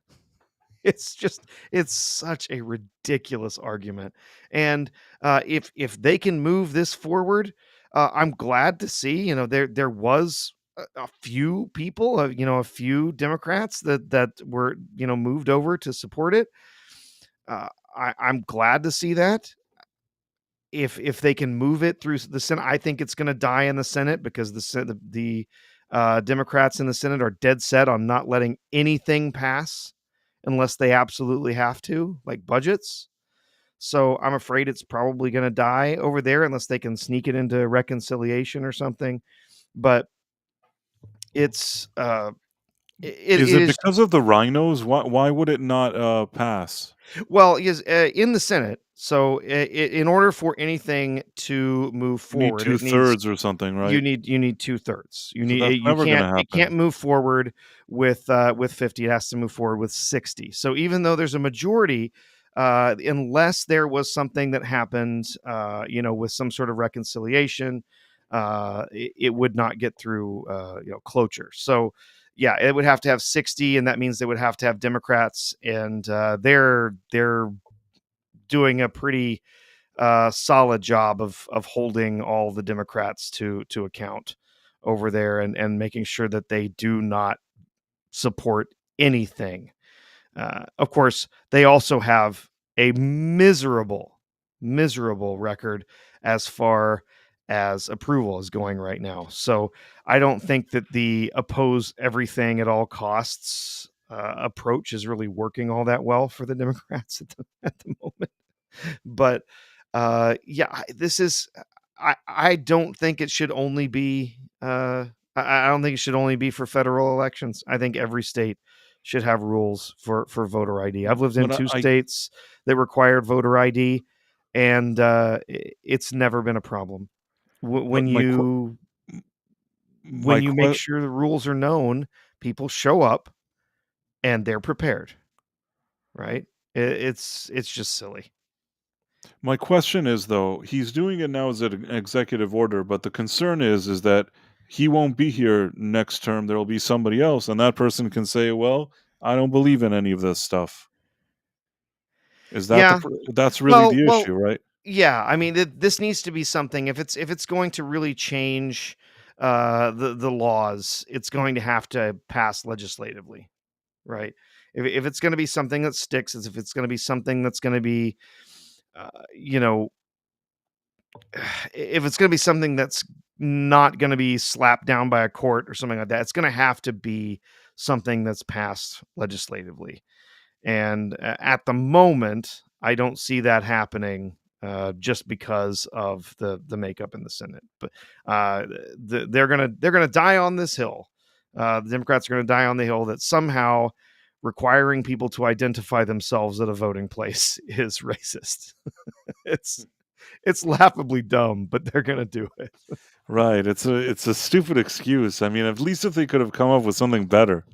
It's such a ridiculous argument. And if they can move this forward, I'm glad to see. There was a few people, a few Democrats that were moved over to support it. I'm glad to see that. If they can move it through the Senate, I think it's going to die in the Senate because the Democrats in the Senate are dead set on not letting anything pass unless they absolutely have to, like budgets. So I'm afraid it's probably going to die over there unless they can sneak it into reconciliation or something. But it's it Is it is because of the rhinos? Why would it not pass? well, yes, in the Senate. So in order for anything to move You need forward, two it needs thirds or something, you right? need you need 2/3. So that's never going to It can't happen. move forward with 50. It has to move forward with 60. So even though there's a majority, unless there was something that happened, with some sort of reconciliation, it would not get through, cloture. So yeah, it would have to have 60, and that means they would have to have Democrats, and they're doing a pretty solid job of holding all the Democrats to account over there, and making sure that they do not support anything. Of course, they also have a miserable record as far as approval is going right now. So I don't think that the oppose everything at all costs approach is really working all that well for the Democrats at the moment. But yeah, this is I don't think it should only be I don't think it should only be for federal elections. I think every state should have rules for voter ID. I've lived in But two I states that required voter ID, and it's never been a problem. Wh- but When you when my you make que- sure the rules are known, people show up and they're prepared. Right? It's just silly. my question is though, he's doing it now as an executive order, but the concern is that he won't be here next term. There will be somebody else, and that person can say, "Well, I don't believe in any of this stuff." Is that Yeah. that's really Well, the well, issue, right? yeah. I mean, this needs to be something. If it's going to really change the laws, it's going to have to pass legislatively, right? If it's going to be something that sticks, if it's going to be something that's going to be, uh, you know, if it's going to be something that's not going to be slapped down by a court or something like that, it's going to have to be something that's passed legislatively. And at the moment, I don't see that happening just because of the makeup in the Senate. But they're gonna die on this hill. The Democrats are gonna die on the hill that somehow requiring people to identify themselves at a voting place is racist. it's it's laughably dumb, but they're gonna do it. Right. It's a stupid excuse. I mean, at least if they could have come up with something better.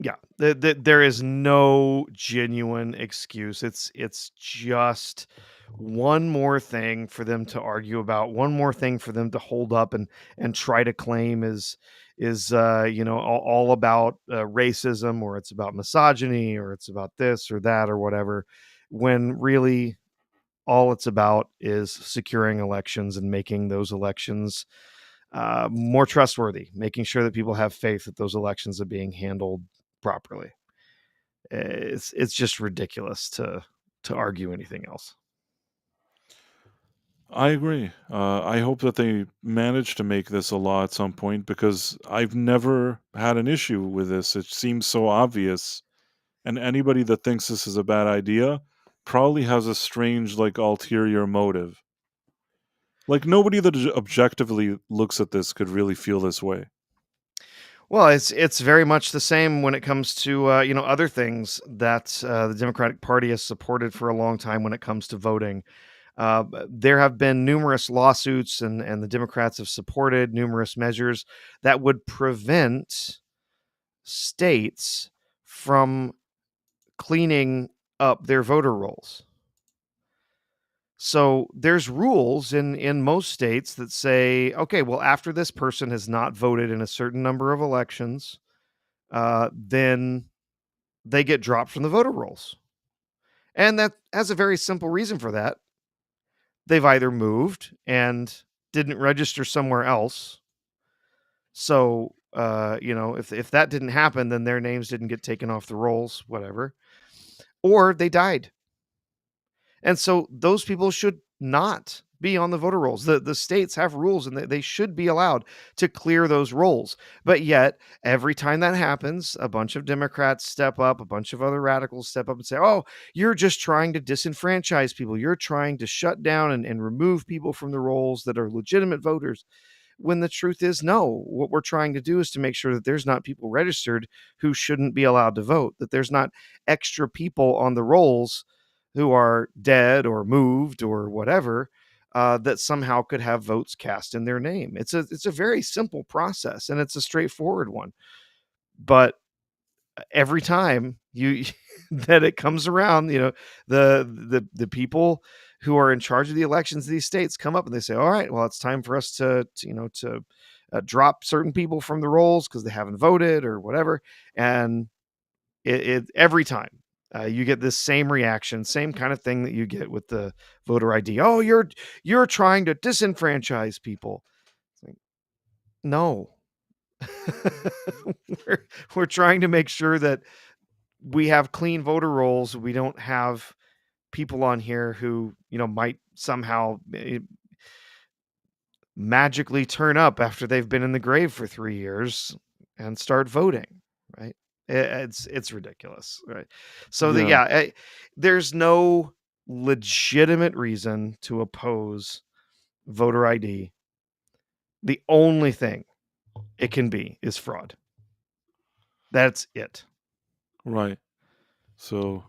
Yeah, there is no genuine excuse. It's just one more thing for them to argue about, one more thing for them to hold up and try to claim is all about racism, or it's about misogyny, or it's about this or that or whatever, when really all it's about is securing elections and making those elections more trustworthy, making sure that people have faith that those elections are being handled properly. It's just ridiculous to argue anything else. I agree. I hope that they manage to make this a law at some point because I've never had an issue with this. It seems so obvious. And anybody that thinks this is a bad idea probably has a strange, like, ulterior motive. Like, nobody that objectively looks at this could really feel this way. Well, it's very much the same when it comes to other things that the Democratic Party has supported for a long time when it comes to voting. There have been numerous lawsuits, and the Democrats have supported numerous measures that would prevent states from cleaning up their voter rolls. So there's rules in most states that say, okay, well, after this person has not voted in a certain number of elections, then they get dropped from the voter rolls. And that has a very simple reason for that. They've either moved and didn't register somewhere else. So, if that didn't happen, then their names didn't get taken off the rolls, whatever, or they died. And so those people should not be on the voter rolls. The states have rules and they should be allowed to clear those rolls. But yet, every time that happens, a bunch of Democrats step up, a bunch of other radicals step up and say, oh, you're just trying to disenfranchise people. You're trying to shut down and remove people from the rolls that are legitimate voters. When the truth is, no, what we're trying to do is to make sure that there's not people registered who shouldn't be allowed to vote, that there's not extra people on the rolls who are dead or moved or whatever, that somehow could have votes cast in their name. It's a very simple process and it's a straightforward one. But every time you that it comes around, the people who are in charge of the elections of these states come up and they say, "All right, well, it's time for us to drop certain people from the rolls because they haven't voted or whatever." And it every time, you get this same reaction, same kind of thing that you get with the voter ID. "Oh, you're trying to disenfranchise people." It's like, "No." We're trying to make sure that we have clean voter rolls. We don't have people on here who, might somehow magically turn up after they've been in the grave for 3 years and start voting, right? It's ridiculous, right? So Yeah, there's no legitimate reason to oppose voter ID. The only thing it can be is fraud. That's it. right. So,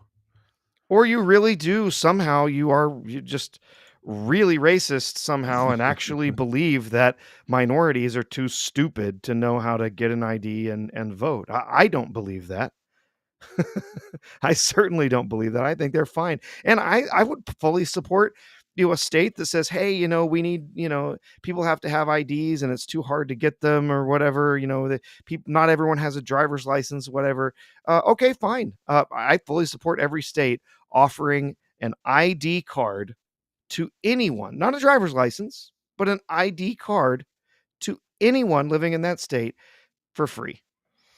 Or you really do somehow you just really racist somehow and actually believe that minorities are too stupid to know how to get an ID and vote. I don't believe that. I certainly don't believe that. I think they're fine. And I would fully support a state that says, hey, we need, people have to have IDs and it's too hard to get them or whatever, the people, not everyone has a driver's license, whatever. Okay, fine. I fully support every state offering an ID card to anyone, not a driver's license, but an ID card to anyone living in that state for free.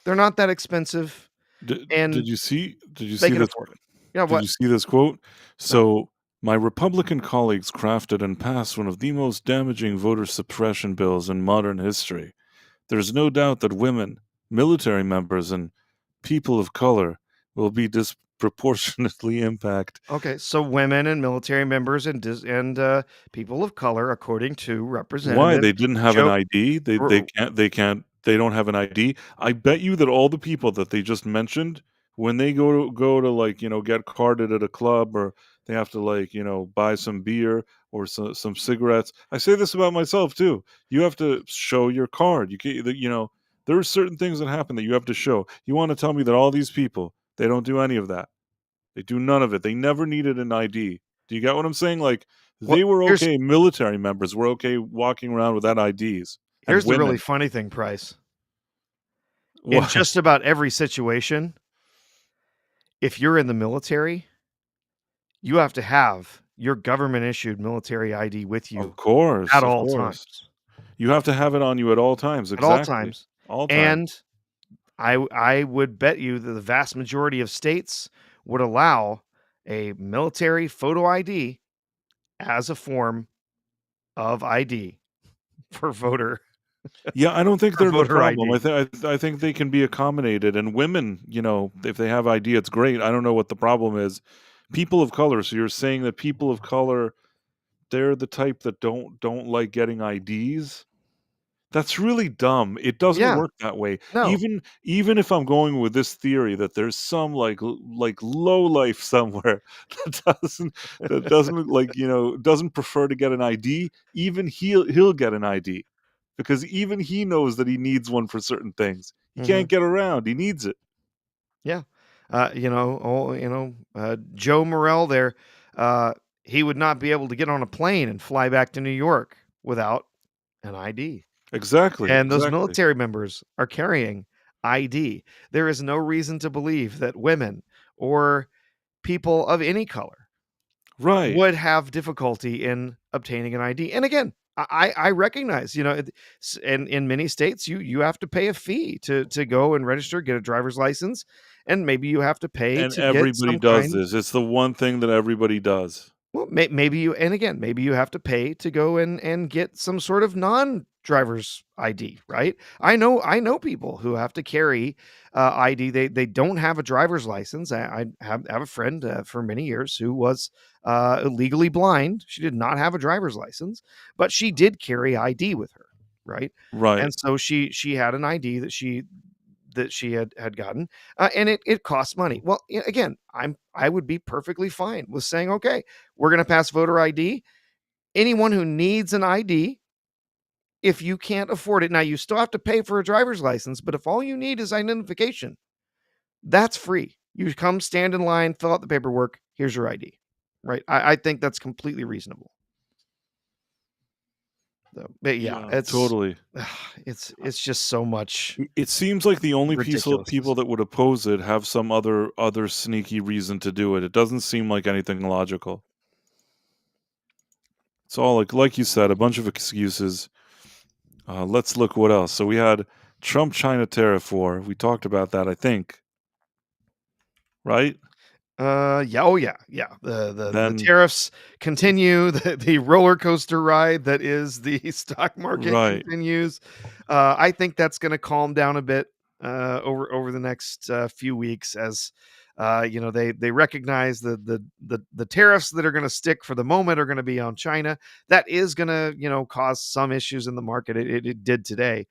They're not that expensive did and you they see can this afford it. Yeah, did what? you see this quote? No. So, my Republican colleagues crafted and passed one of the most damaging voter suppression bills in modern history. There's no doubt that women, military members, and people of color will be disproportionately impacted. Okay, so women and military members and people of color, according to Why? Representative They didn't have an Joe. ID? They don't have an ID? I bet you that all the people that they just mentioned, when they go to, like, get carded at a club, or they have to, like, buy some beer or some cigarettes. I say this about myself too. You have to show your card. You can't, there are certain things that happen that you have to show. You wanna tell me that all these people, they don't do any of that? They do none of it. They never needed an ID. Do you get what I'm saying? Like, Well, they were here's okay, military members were okay walking around without IDs, and here's the really women. funny thing, Price. In What? just about every situation, if you're in the military, you have to have your government issued military ID with you at Of all course. times. You have to have it on you at all times, At all exactly. times. All times. And I would bet you that the vast majority of states would allow a military photo ID as a form of ID for voter Yeah, I don't think for they're the voter problem. ID. I think they can be accommodated, and women, if they have ID, it's great. I don't know what the problem is. People of color, so you're saying that people of color they're the type that don't like getting IDs. That's really dumb. It doesn't Yeah, work that way. no. Even if I'm going with this theory that there's some like low life somewhere that doesn't like, doesn't prefer to get an ID, even he'll get an ID because even he knows that he needs one for certain things. He can't Mhm. get around. He needs it. Yeah. Joe Morrell there, uh, he would not be able to get on a plane and fly back to New York without an ID. Exactly. And those Exactly. military members are carrying ID. There is no reason to believe that women or people of any color Right. would have difficulty in obtaining an ID. And again, I recognize, in many states you have to pay a fee to go and register, get a driver's license, and maybe you have to pay And to get everybody some does kind. this. It's the one thing that everybody does. Well, maybe you, and again, maybe you have to pay to go and get some sort of non-driver's ID, right? I know people who have to carry ID. They don't have a driver's license. I have a friend for many years who was legally blind. She did not have a driver's license, but she did carry ID with her, right? Right. And so she had an ID that she had gotten, and it costs money. Well, again, I would be perfectly fine with saying, okay, we're going to pass voter ID. Anyone who needs an ID, if you can't afford it, now you still have to pay for a driver's license, but if all you need is identification, that's free. You come stand in line, fill out the paperwork. Here's your ID, right? I think that's completely reasonable. So, but yeah, Yeah, it's totally. it's just so much It seems like the only people ridiculousness. that would oppose it have some other sneaky reason to do it. It doesn't seem like anything logical. It's all like you said, a bunch of excuses. Let's look what else. So we had Trump China tariff war. We talked about that, I think, right? Yeah, oh yeah, yeah. The Then tariffs continue. The roller coaster ride that is the stock market right. continues. I think that's going to calm down a bit over the next few weeks as they recognize the tariffs that are going to stick for the moment are going to be on China. That is going to cause some issues in the market. It did today,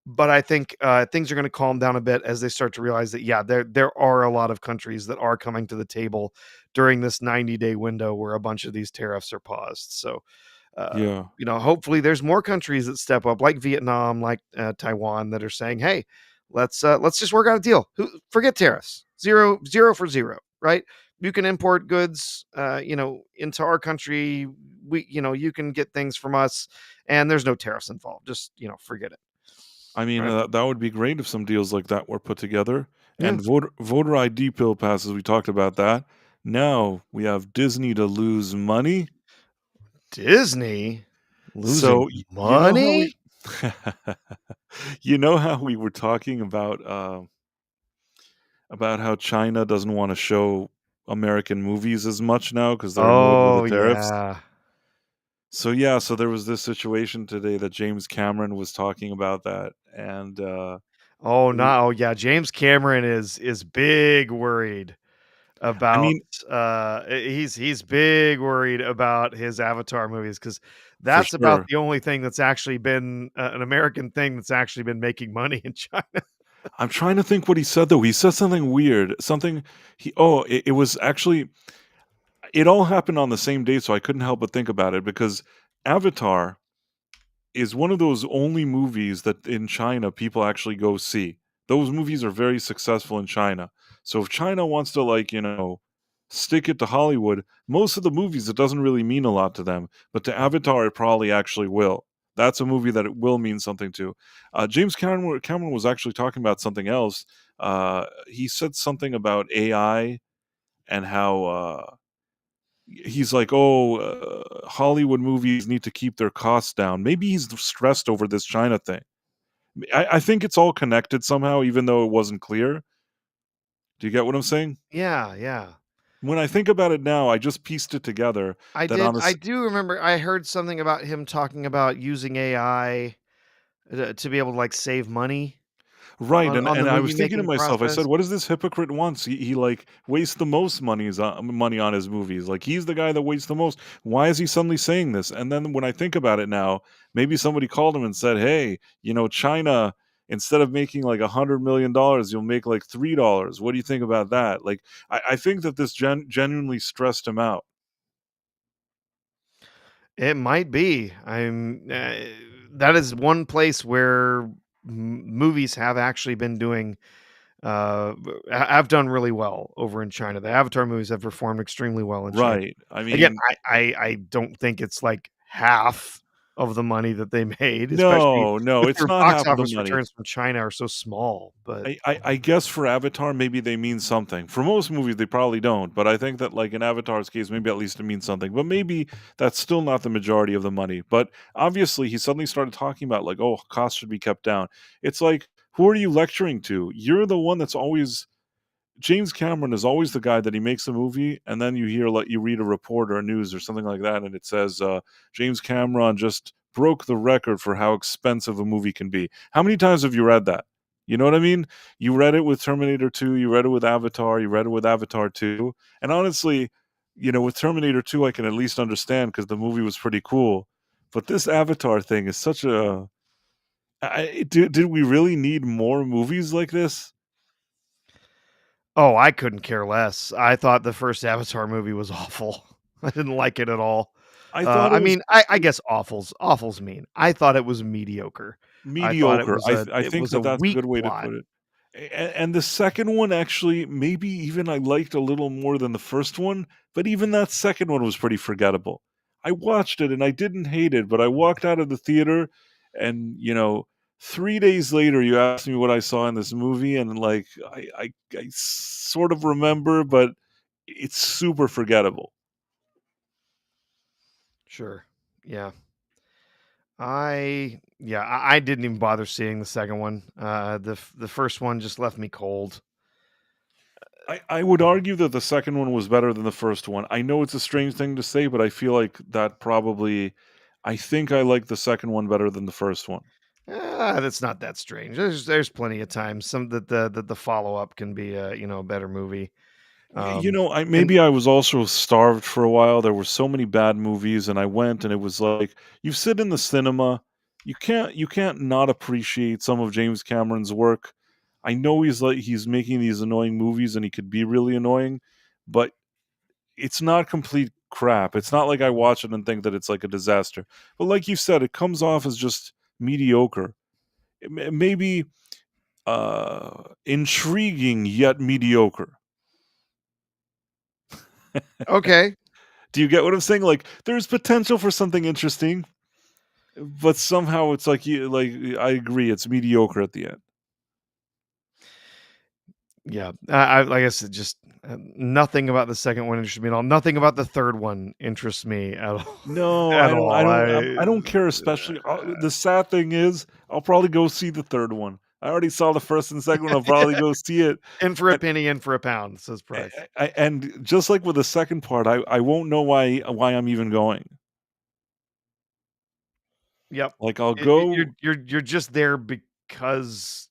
but I think things are going to calm down a bit as they start to realize that yeah, there are a lot of countries that are coming to the table during this 90-day window where a bunch of these tariffs are paused. So Yeah. hopefully there's more countries that step up, like Vietnam, like Taiwan, that are saying, hey, let's just work out a deal. Forget tariffs, zero for zero, right? You can import goods, into our country. You can get things from us, and there's no tariffs involved. Just forget it. I mean, Right. that would be great if some deals like that were put together. Yeah. And voter ID pill passes. We talked about that. Now we have Disney to lose money. Disney losing So you know how we money? you know how we were talking about how China doesn't want to show American movies as much now because they're annoyed with the Oh, tariffs. yeah. So yeah, so there was this situation today that James Cameron was talking about that, and Oh, w- no, oh, yeah, James Cameron is big worried I about, mean, he's big worried about his Avatar movies because for that's about sure. the only thing that's actually been, an American thing that's actually been making money in China. I'm trying to think what he said though. He said something weird. Something it was actually it all happened on the same day, so I couldn't help but think about it because Avatar is one of those only movies that in China people actually go see. Those movies are very successful in China. So if China wants to stick it to Hollywood, most of the movies it doesn't really mean a lot to them, but to Avatar it probably actually will. That's a movie that it will mean something to. James Cameron was actually talking about something else. He said something about AI and how he's like, "Oh, Hollywood movies need to keep their costs down." Maybe he's stressed over this China thing. I think it's all connected somehow, even though it wasn't clear. Do you get what I'm saying? Yeah, yeah. When I think about it now, I just pieced it together that on I this do remember I heard something about him talking about using AI to be able to, like, save money. Right, on and the I movie was thinking to making myself, I said, process. "What does this hypocrite wants? He like wastes the most money on his movies. Like he's the guy that wastes the most. Why is he suddenly saying this?" And then when I think about it now, maybe somebody called him and said, "Hey, China, instead of making like $100 million, you'll make like $3. What do you think about that?" Like I think that this genuinely stressed him out. It might be. That is one place where movies have actually been doing have done really well over in China. The Avatar movies have performed extremely well in China. Right. I Again, mean, I don't think it's like half of the money that they made, especially no, with it's their not box half of the office money. returns from China are so small. But I guess for Avatar, maybe they mean something. For most movies, they probably don't, but I think that, like, in Avatar's case, maybe at least it means something, but maybe that's still not the majority of the money. But, obviously, he suddenly started talking about, like, "Oh, costs should be kept down." It's like, who are you lecturing to? You're the one that's always James Cameron is always the guy that he makes a movie, and then you hear like you read a report or a news or something like that, and it says James Cameron just broke the record for how expensive a movie can be. How many times have you read that? You know what I mean? You read it with Terminator 2, you read it with Avatar, you read it with Avatar 2. And honestly, with Terminator 2, I can at least understand because the movie was pretty cool. But this Avatar thing is such a. Did we really need more movies like this? oh, I couldn't care less. I thought the first Avatar movie was awful. I didn't like it at all. I thought it I was mean, I guess awful's mean. I thought it was mediocre. I thought mediocre. I it think was a that that's a weak good way to plot. put it. And the second one actually, maybe even I liked a little more than the first one, but even that second one was pretty forgettable. I watched it and I didn't hate it, but I walked out of the theater and, 3 days later you asked me what I saw in this movie and like I sort of remember, but it's super forgettable. Sure. Yeah. I didn't even bother seeing the second one. The first one just left me cold. I would argue that the second one was better than the first one. I know it's a strange thing to say, but I feel like that probably I think I like the second one better than the first one. That's not that strange. There's plenty of times some that the follow up can be a better movie. I And maybe I was also starved for a while. There were so many bad movies and I went and it was like you sit in the cinema, you can't not appreciate some of James Cameron's work. I know he's making these annoying movies and he could be really annoying, but it's not complete crap. It's not like I watch it and think that it's like a disaster. But like you said, it comes off as just mediocre. Maybe intriguing yet mediocre. okay, Do you get what I'm saying? Like there's potential for something interesting, but somehow it's like I agree, it's mediocre at the end. yeah. I like I said, just nothing about the second one interests me at all. Nothing about the third one interests me at all. No, At I don't. I all. don't. I don't care. Especially the sad thing is, I'll probably go see the third one. I already saw the first and second one. I'll probably go see it. In for a penny, in for a pound, says Price. And just like with the second part, I won't know why I'm even going. Yep. Like I'll You're go. you're just there because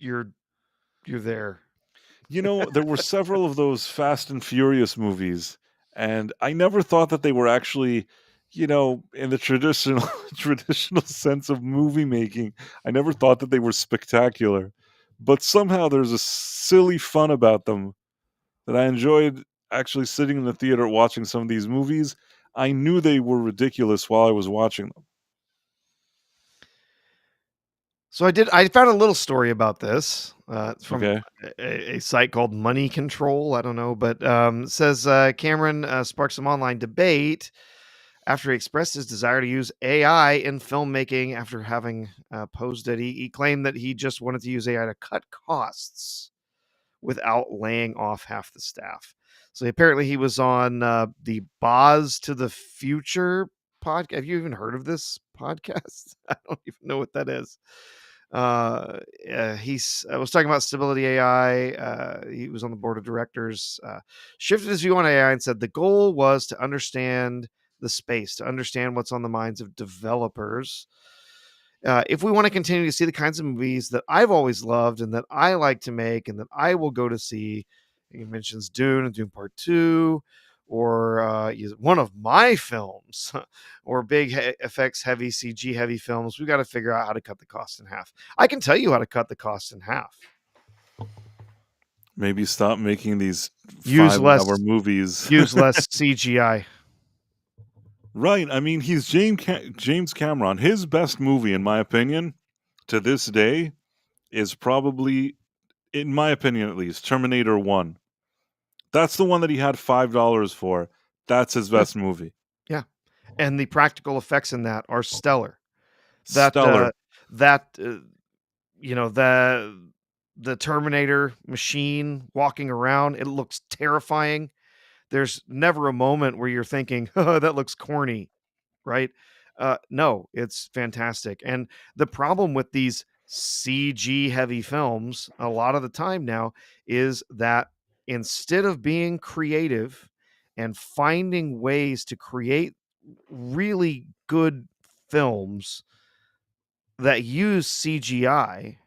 you're you're there. There were several of those Fast and Furious movies, and I never thought that they were actually, in the traditional traditional sense of movie making. I never thought that they were spectacular, but somehow there's a silly fun about them that I enjoyed actually sitting in the theater watching some of these movies. I knew they were ridiculous while I was watching them. So I found a little story about this, it's from Okay. a site called Money Control, I don't know, but, it says, Cameron, sparked some online debate after he expressed his desire to use AI in filmmaking after having, posed it. He claimed that he just wanted to use AI to cut costs without laying off half the staff. So apparently he was on, the Boz to the Future podcast. Have you even heard of this podcast? I don't even know what that is. He's I was talking about Stability AI. He was on the board of directors. Shifted his view on AI and said the goal was to understand the space, to understand what's on the minds of developers, If we want to continue to see the kinds of movies that I've always loved and that I like to make and that I will go to see, he mentions Dune and Dune Part Two, or one of my films, or big effects heavy, CG heavy films. We got to figure out how to cut the cost in half. I can tell you how to cut the cost in half. Maybe stop making these Use 5-hour less, movies. use less CGI. Right. I mean, he's James Cameron. His best movie, in my opinion, to this day, is probably, in my opinion at least, Terminator 1. That's the one that he had $5 for. That's his Yeah, best movie. yeah. And the practical effects in that are stellar. That Stellar. that you know the Terminator machine walking around, it looks terrifying. There's never a moment where you're thinking, "Oh, that looks corny," right? No, it's fantastic. And the problem with these CG heavy films a lot of the time now is that instead of being creative and finding ways to create really good films that use CGI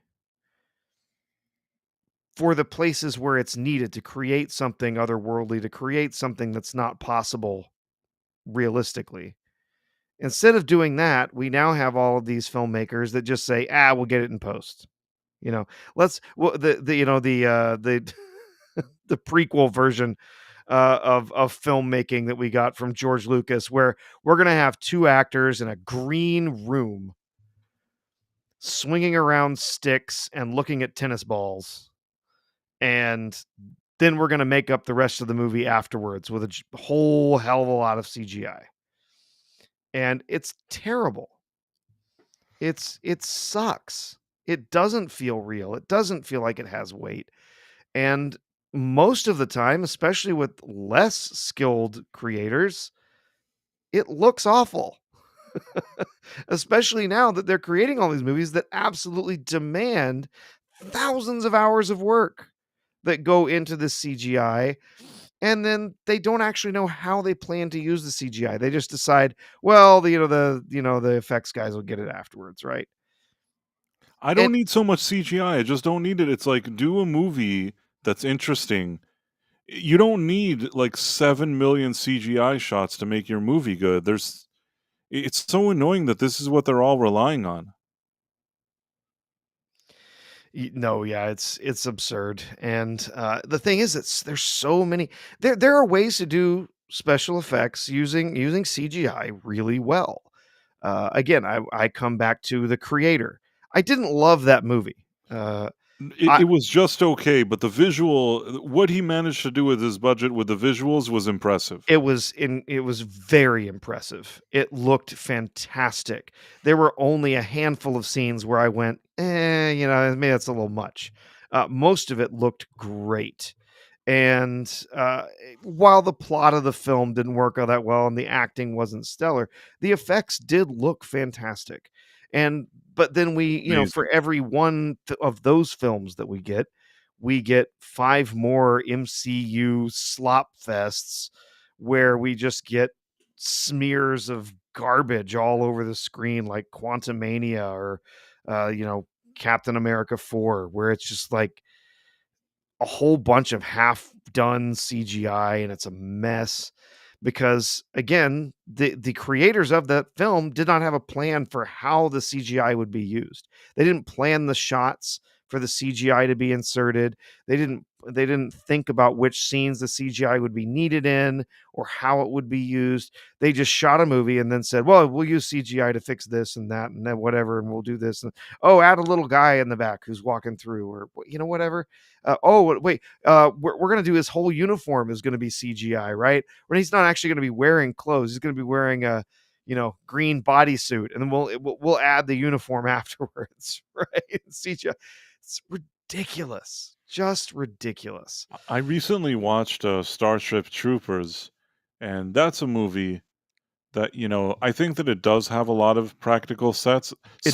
for the places where it's needed to create something otherworldly, to create something that's not possible realistically. Instead of doing that, we now have all of these filmmakers that just say, "Ah, we'll get it in post." You know, well, the the prequel version of filmmaking that we got from George Lucas, where we're gonna have two actors in a green room swinging around sticks and looking at tennis balls, and then we're gonna make up the rest of the movie afterwards with a whole hell of a lot of CGI, and it's terrible. It sucks. It doesn't feel real. It doesn't feel like it has weight. And most of the time, especially with less skilled creators, it looks awful. Especially now that they're creating all these movies that absolutely demand thousands of hours of work that go into the CGI, and then they don't actually know how they plan to use the CGI. They just decide, well, the effects guys will get it afterwards, right? I don't And need so much CGI. I just don't need it. It's like, do a movie that's interesting. You don't need like 7 million CGI shots to make your movie good. It's so annoying that this is what they're all relying on. No, yeah, it's absurd. And the thing is, there's so many. There are ways to do special effects using CGI really well. Again, I come back to The Creator. I didn't love that movie. It I was just okay, but the visual, what he managed to do with his budget with the visuals was impressive. It was very impressive. It looked fantastic. There were only a handful of scenes where I went, maybe that's a little much. Most of it looked great. And while the plot of the film didn't work all that well and the acting wasn't stellar, the effects did look fantastic. And but then for Amazing. every one of those films that we get five more MCU slop fests where we just get smears of garbage all over the screen, like Quantumania or Captain America 4, where it's just like a whole bunch of half done CGI and it's a mess because again, the creators of that film did not have a plan for how the CGI would be used. They didn't plan the shots for the CGI to be inserted. They didn't think about which scenes the CGI would be needed in or how it would be used. They just shot a movie and then said, "Well, we'll use CGI to fix this and that and then whatever and we'll do this and oh, add a little guy in the back who's walking through or whatever." Wait, we're gonna do his whole uniform is gonna be CGI, right? When he's not actually gonna be wearing clothes, he's gonna be wearing a green bodysuit, and then we'll add the uniform afterwards, right? CGI, it's ridiculous, just ridiculous. I recently watched Starship Troopers, and that's a movie that, I think that it does have a lot of practical sets. It does.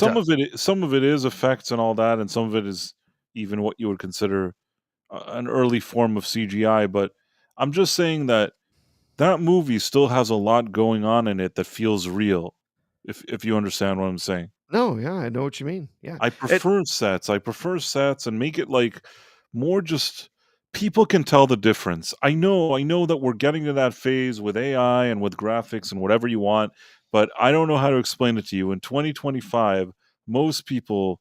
Some of it is effects and all that, and some of it is even what you would consider an early form of CGI. But I'm just saying that that movie still has a lot going on in it that feels real. If you understand what I'm saying. No, yeah, I know what you mean. Yeah. I It prefer sets. I prefer sets and make it like more just people can tell the difference. I know that we're getting to that phase with AI and with graphics and whatever you want, but I don't know how to explain it to you. In 2025, most people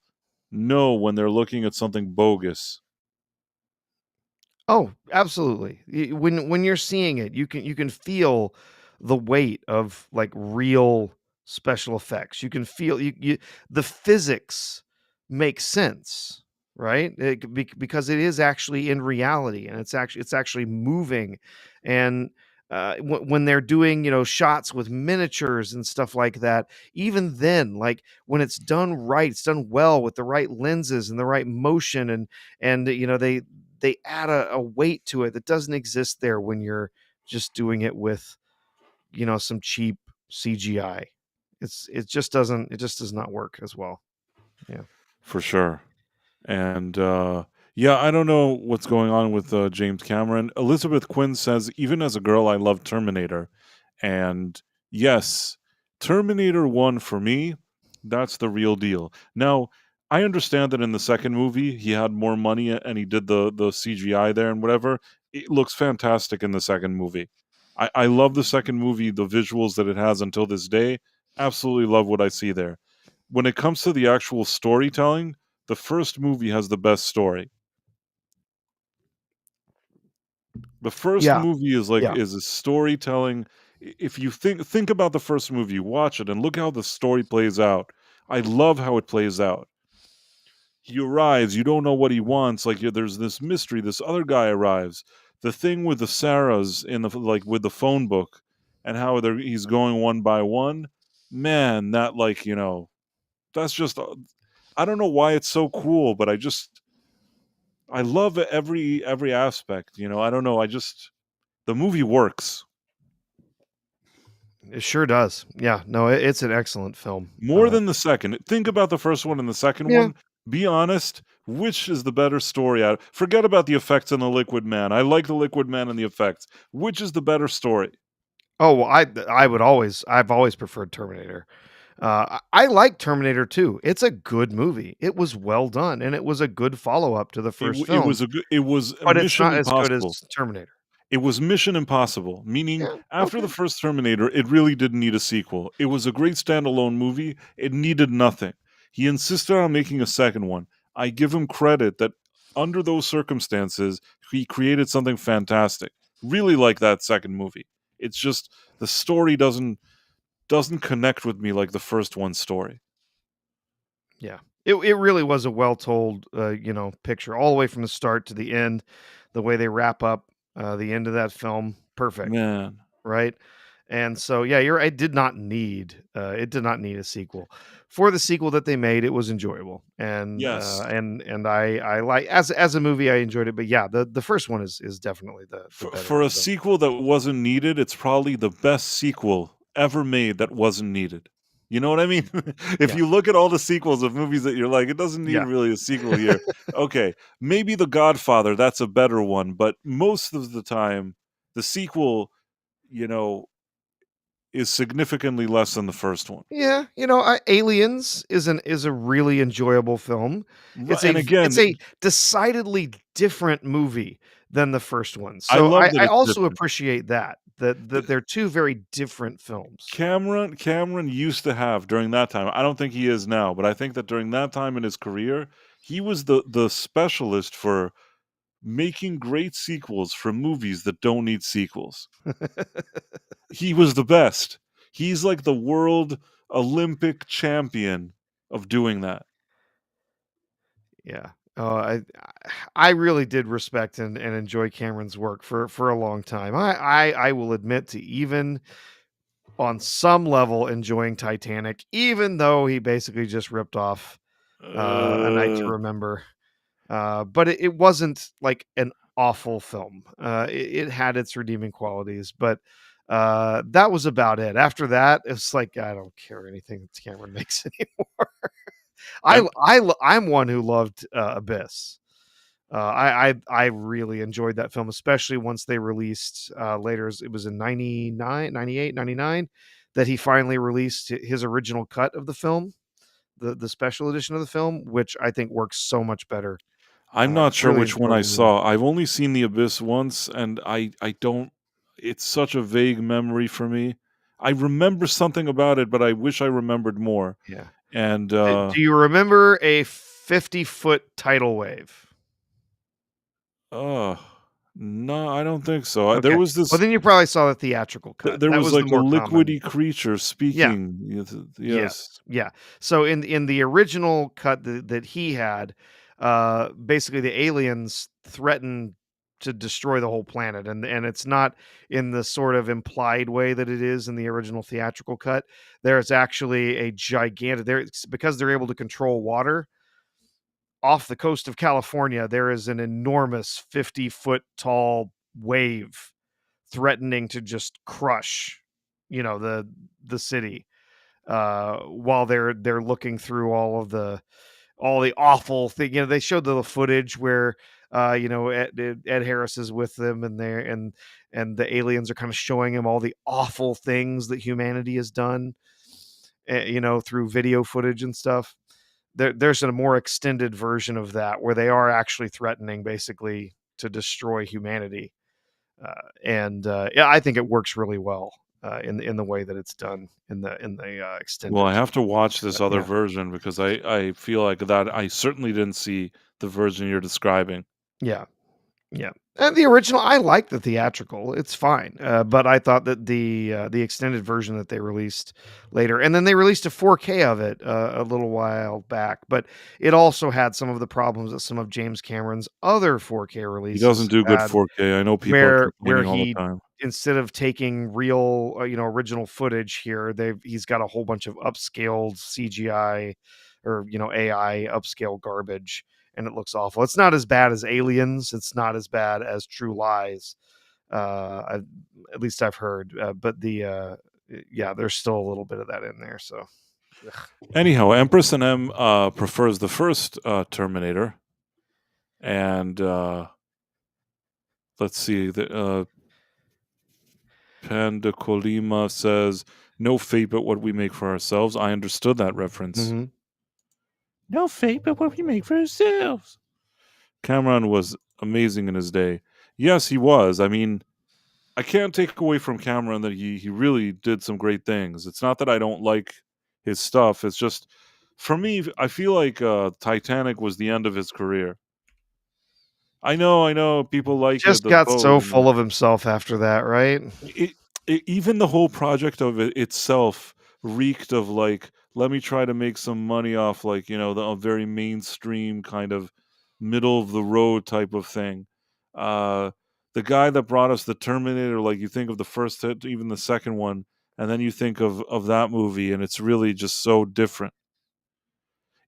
know when they're looking at something bogus. Oh, absolutely. When you're seeing it, you can feel the weight of like real special effects. You can feel the physics make sense, right? Because it is actually in reality, and it's actually moving, and when they're doing shots with miniatures and stuff like that, even then, like when it's done right, it's done well with the right lenses and the right motion, and they add a weight to it that doesn't exist there when you're just doing it with, some cheap CGI. It just does not work as well. Yeah. For sure. And yeah, I don't know what's going on with James Cameron. Elizabeth Quinn says, even as a girl, I love Terminator. And yes, Terminator 1 for me, that's the real deal. Now, I understand that in the second movie, he had more money and he did the CGI there and whatever. It looks fantastic in the second movie. I love the second movie, the visuals that it has until this day. Absolutely love what I see there. When it comes to the actual storytelling, the first movie has the best story. The first Yeah. movie is like Yeah. is a storytelling. If you think about the first movie, watch it and look how the story plays out. I love how it plays out. He arrives, you don't know what he wants. Like there's this mystery. This other guy arrives. The thing with the Sarahs in the like with the phone book and how he's going one by one. Man, that like that's just I don't know why it's so cool, but I love every aspect, I don't know, I just the movie works. It sure does. Yeah. No, it's an excellent film. More than the second. Think about the first one and the second Yeah. one. Be honest, which is the better story out forget about the effects on the Liquid Man. I like the Liquid Man and the effects. Which is the better story? Oh, well, I've always preferred Terminator. I like Terminator 2. It's a good movie. It was well done, and it was a good follow-up to the first film, It was a but it's Mission not as good as Impossible. Terminator. It was Mission Impossible, meaning Yeah, after the okay. first Terminator, it really didn't need a sequel. It was a great standalone movie. It needed nothing. He insisted on making a second one. I give him credit that under those circumstances, he created something fantastic. Really like that second movie. It's just the story doesn't connect with me like the first one's story. Yeah. It really was a well-told, picture all the way from the start to the end. The way they wrap up, the end of that film, perfect, Man, right? And so, yeah, it did not need a sequel. For the sequel that they made, it was enjoyable, yes. and I like as a movie, I enjoyed it, but yeah, the first one is definitely the better For of a them. sequel that wasn't needed, it's probably the best sequel ever made that wasn't needed. You know what I mean? If Yeah, you look at all the sequels of movies that you're like, "It doesn't need yeah. really a sequel here." Okay, maybe The Godfather, that's a better one, but most of the time, the sequel, you know, is significantly less than the first one. Yeah, Aliens is a really enjoyable film. Ri and It's again, a decidedly different movie than the first one. I So love that I it's also different. appreciate that they're two very different films. Cameron used to have during that time. I don't think he is now, but I think that during that time in his career, he was the specialist for making great sequels for movies that don't need sequels. He was the best. He's like the world Olympic champion of doing that. Yeah. Oh, I really did respect and enjoy Cameron's work for a long time. I will admit to even on some level enjoying Titanic, even though he basically just ripped off A Night to Uh, Remember. But it wasn't like an awful film. It had its redeeming qualities, but that was about it. After that, it's like I don't care anything that Cameron makes anymore. and I'm one who loved Abyss. I really enjoyed that film, especially once they released later. It was in 99, 98, 99 that he finally released his original cut of the film. the special edition of the film, which I think works so much better. I'm not sure Really which one I enjoyable movie. saw. I've only seen The Abyss once, and I don't it's such a vague memory for me. I remember something about it, but I wish I remembered more. Yeah. And, Do you remember a 50-foot tidal wave? uh, no, I don't think so. I there Okay. was Well, this then you probably saw the theatrical th cut. there That was was the like a more common. liquidy creature Yeah. speaking. Yes. Yes. Yeah. So in the original cut that he had, basically the aliens threaten to destroy the whole planet, and it's not in the sort of implied way that it is in the original theatrical cut. There's actually a gigantic there it's because they're able to control water off the coast of California. There is an enormous 50-foot tall wave threatening to just crush, the city while they're looking through all the awful thing. They showed the footage where Ed Harris is with them, and the aliens are kind of showing him all the awful things that humanity has done, through video footage and stuff. There's a more extended version of that where they are actually threatening basically to destroy humanity, and yeah, I think it works really well in the way that it's done in the Well, I extended. have to watch this other Yeah, version because I feel like that I certainly didn't see the version you're describing. yeah, yeah. And the original, I like the theatrical. It's fine, but I thought that the extended version that they released later, and then they released a 4K of it a little while back, but it also had some of the problems that some of James Cameron's other 4K He doesn't releases do good had. 4K. I know people are Where complaining all the he time. instead of taking real, original footage here, he's got a whole bunch of upscaled CGI or, AI upscale garbage, and it looks awful. It's not as bad as Aliens, it's not as bad as True Lies, I at least I've heard, but yeah, there's still a little bit of that in there, so ugh. Anyhow, Empress and M prefers the first Terminator, and let's see. Panda Colima says, "No fate but what we make for ourselves." I understood that reference. Mhm. No fate but what we make for ourselves. Cameron was amazing in his day. Yes, he was. I mean, I can't take away from Cameron that he really did some great things. It's not that I don't like his stuff. It's just for me, I feel like Titanic was the end of his career. I know, people like it, Just the got boat so and full of himself after that, right? it, even the whole project of it itself reeked of like, let me try to make some money off like, the a very mainstream kind of middle of the road type of thing. Uh the guy that brought us the Terminator, like you think of the first hit, even the second one, and then you think of that movie and it's really just so different.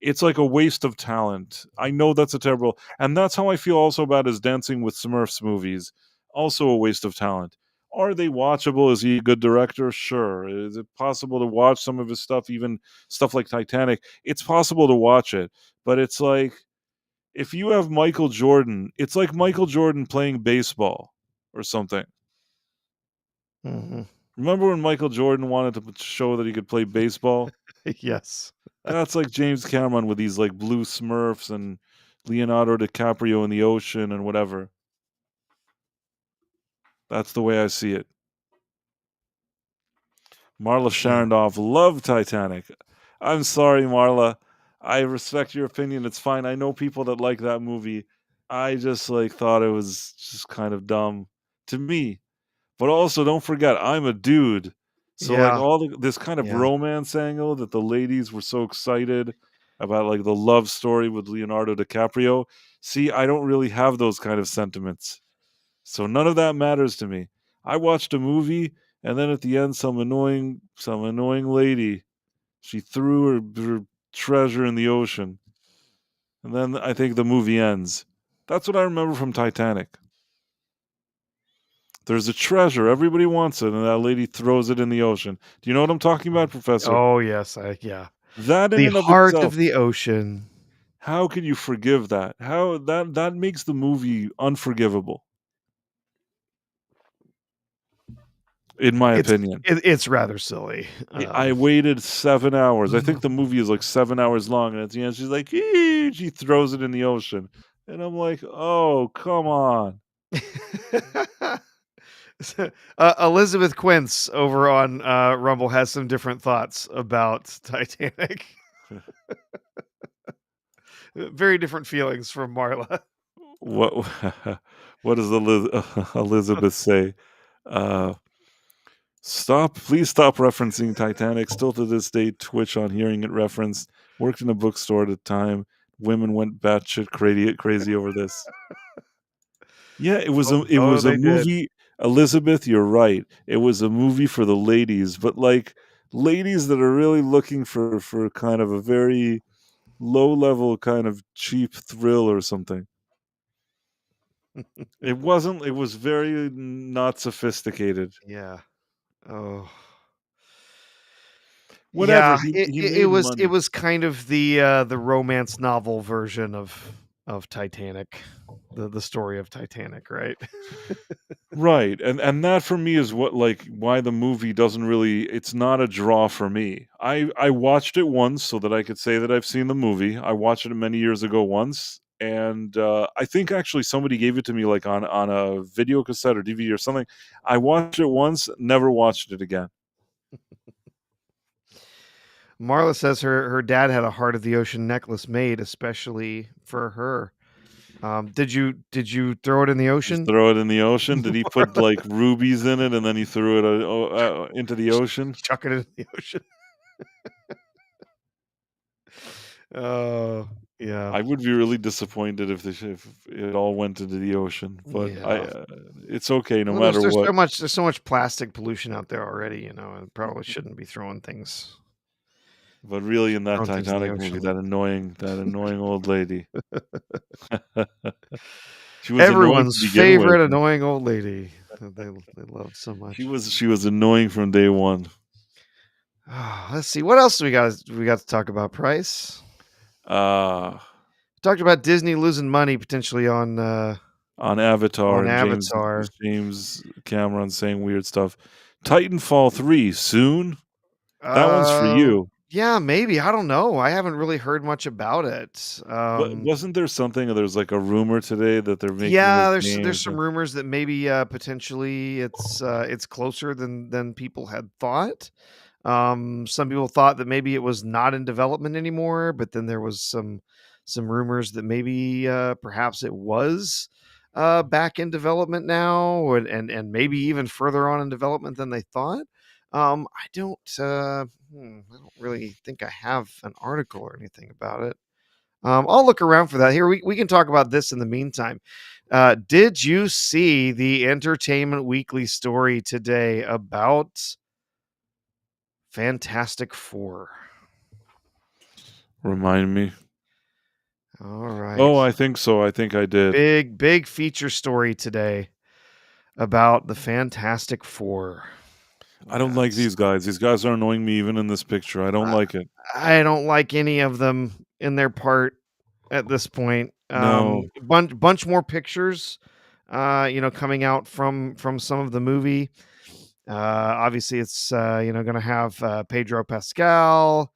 It's like a waste of talent. I know that's a terrible, and that's how I feel also about his Dancing with Smurfs movies. Also a waste of talent. Are they watchable? Is he a good director? Sure. Is it possible to watch some of his stuff, even stuff like Titanic? It's possible to watch it, but it's like if you have Michael Jordan, it's like Michael Jordan playing baseball or something. Mhm. Remember when Michael Jordan wanted to show that he could play baseball? Yes. That's like James Cameron with these like blue Smurfs and Leonardo DiCaprio in the ocean and whatever. That's the way I see it. Marla Yeah. Sharondoff loved Titanic. I'm sorry, Marla. I respect your opinion. It's fine. I know people that like that movie. I just like thought it was just kind of dumb to me. But also, don't forget, I'm a dude. So, like, Yeah. all this kind of Yeah. romance angle that the ladies were so excited about, like the love story with Leonardo DiCaprio. See, I don't really have those kind of sentiments. So, none of that matters to me. I watched a movie, and then at the end, some annoying lady, she threw her treasure in the ocean. And then I think the movie ends. That's what I remember from Titanic. There's a treasure, everybody wants it, and that lady throws it in the ocean. Do you know what I'm talking about, Professor? Oh, yes, yeah. That in The and of heart of itself, the ocean. how can you forgive that? How that makes the movie unforgivable. in my opinion. It's rather silly. I waited 7 hours. I think the movie is, like, 7 hours long, and at the end, she's like, "Ee," she throws it in the ocean, and I'm like, "Oh, come on." So, Elizabeth Quince over on Rumble has some different thoughts about Titanic. Very different feelings from Marla. What what does Elizabeth say? Uh, please stop referencing Titanic. Still to this day, twitch on hearing it referenced. Worked in a bookstore at the time. Women went batshit crazy over this. Yeah, it Oh, was a they did. movie. Elizabeth, you're right. It was a movie for the ladies, but like ladies that are really looking for kind of a very low level kind of cheap thrill or something. It wasn't. It was very not sophisticated. Yeah. Oh. Whatever. Yeah, He made it money. was kind of the romance novel version of Titanic, the story of Titanic, right? Right, and that for me is what like why the movie doesn't really it's not a draw for me. I watched it once so that I could say that I've seen the movie. I watched it many years ago once, and, I think actually somebody gave it to me, like, on a video cassette or DVD or something. I watched it once, never watched it again. Marla says her dad had a heart of the ocean necklace made especially for her. Did you throw it in the Just ocean? throw it in the ocean? Did he put, like, rubies in it and then he threw it, into the ocean? Chuck it in the ocean. Oh, yeah. I would be really disappointed if it all went into the ocean, but Yeah. it's okay no Well, matter what. there's so much plastic pollution out there already, and probably shouldn't be But really in that throwing things in the Titanic movie, ocean. that annoying old lady. She was annoying to Everyone's begin with. favorite annoying old lady that they love so much. She was annoying from day one. Let's see, what else do we got to talk about, Price? Uh, Talked about Disney losing money potentially on Avatar on and Avatar. James Cameron saying weird stuff. Titanfall 3 soon? That one's for Uh, you. yeah, maybe, I don't know, I haven't really heard much about it. Wasn't there something there's like a rumor today that they're making Yeah, this there's game? some rumors that maybe, potentially it's closer than people had thought. Some people thought that maybe it was not in development anymore, but then there was some rumors that maybe, perhaps it was, back in development now, and maybe even further on in development than they thought. I don't really think I have an article or anything about it. I'll look around for that. Here, we can talk about this in the meantime. Did you see the Entertainment Weekly story today about Fantastic Four? Remind me. All Oh, right. I think so. I think I did. Big feature story today about the Fantastic Four. I don't like Yes. these guys. These guys are annoying me even in this picture. I don't I like it. I don't like any of them in their part at this point. No. Bunch more pictures, coming out from some of the movie. Obviously, it's going to have Pedro Pascal,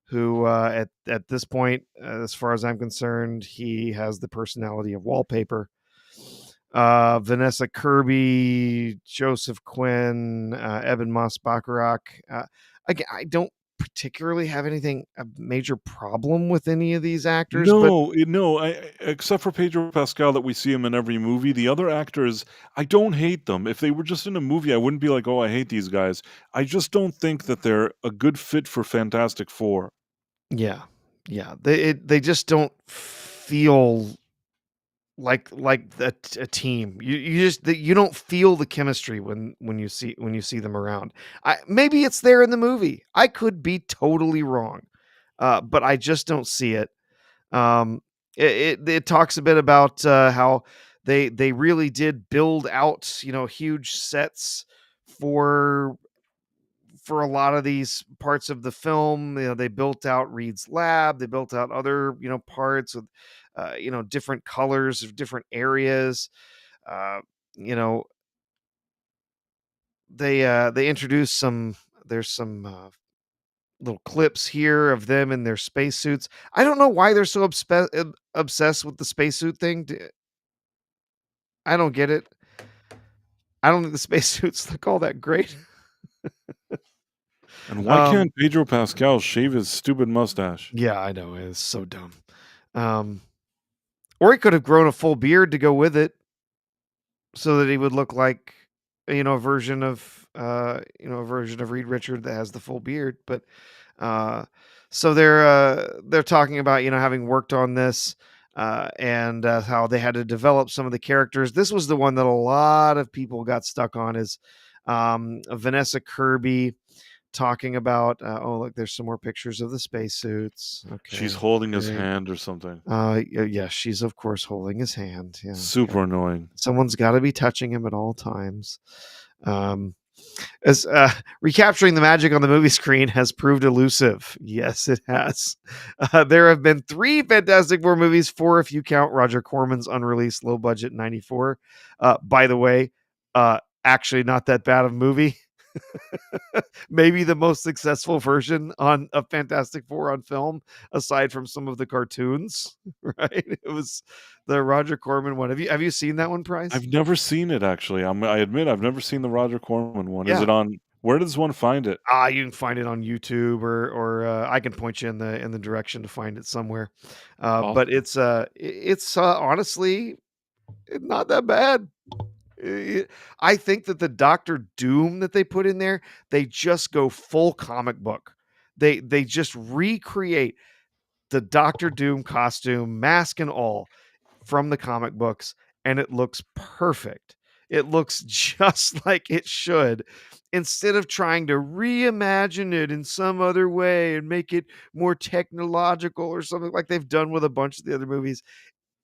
who at this point, as far as I'm concerned, he has the personality of wallpaper. Vanessa Kirby, Joseph Quinn, Evan Moss Bacharach. Again, I don't particularly have anything a major problem with any of these actors, but No, except for Pedro Pascal that we see him in every movie, the other actors, I don't hate them. If they were just in a movie, I wouldn't be like, "Oh, I hate these guys." I just don't think that they're a good fit for Fantastic Four. yeah, yeah, they just don't feel like a team. You don't feel the chemistry when you see them around. Maybe it's there in the movie. I could be totally wrong, but I just don't see it. Um, it talks a bit about how they really did build out huge sets for for a lot of these parts of the film. They built out Reed's lab. They built out other parts with different colors of different areas. Uh, you know they introduced some there's some little clips here of them in their spacesuits. I don't know why they're so obsessed with the spacesuit thing. I don't get it. I don't think the spacesuits look all that great. And why Um, can't Pedro Pascal shave his stupid mustache? yeah, I know it's so dumb. Um, or he could have grown a full beard to go with it, so that he would look like a version of Reed Richard that has the full beard. But uh, so they're talking about having worked on this. And how they had to develop some of the characters. This was the one that a lot of people got stuck on is Vanessa Kirby talking about, oh, look, there's some more pictures of the spacesuits. She's Okay, holding his great. hand or something. Yeah, she's of course holding his hand. Yeah, Super annoying. someone's got to be touching him at all times. Um, as Recapturing the magic on the movie screen has proved elusive. Yes, it has. There have been 3 Fantastic Four movies, 4 if you count Roger Corman's unreleased low budget '94. By the way, actually not that bad of a movie. Maybe the most successful version on a Fantastic Four on film, aside from some of the cartoons. Right? It was the Roger Corman one. Have you seen that one, Price? I've never seen it actually. I admit I've never seen the Roger Corman one. Is Yeah. it on where does one find it? You can find it on YouTube, or I can point you in the direction to find it somewhere. But Awesome. it's honestly not that bad. I I think that the Doctor Doom that they put in there, they just go full comic book. They just recreate the Doctor Doom costume, mask and all, from the comic books, and it looks perfect. It looks just like it should, instead of trying to reimagine it in some other way and make it more technological or something like they've done with a bunch of the other movies.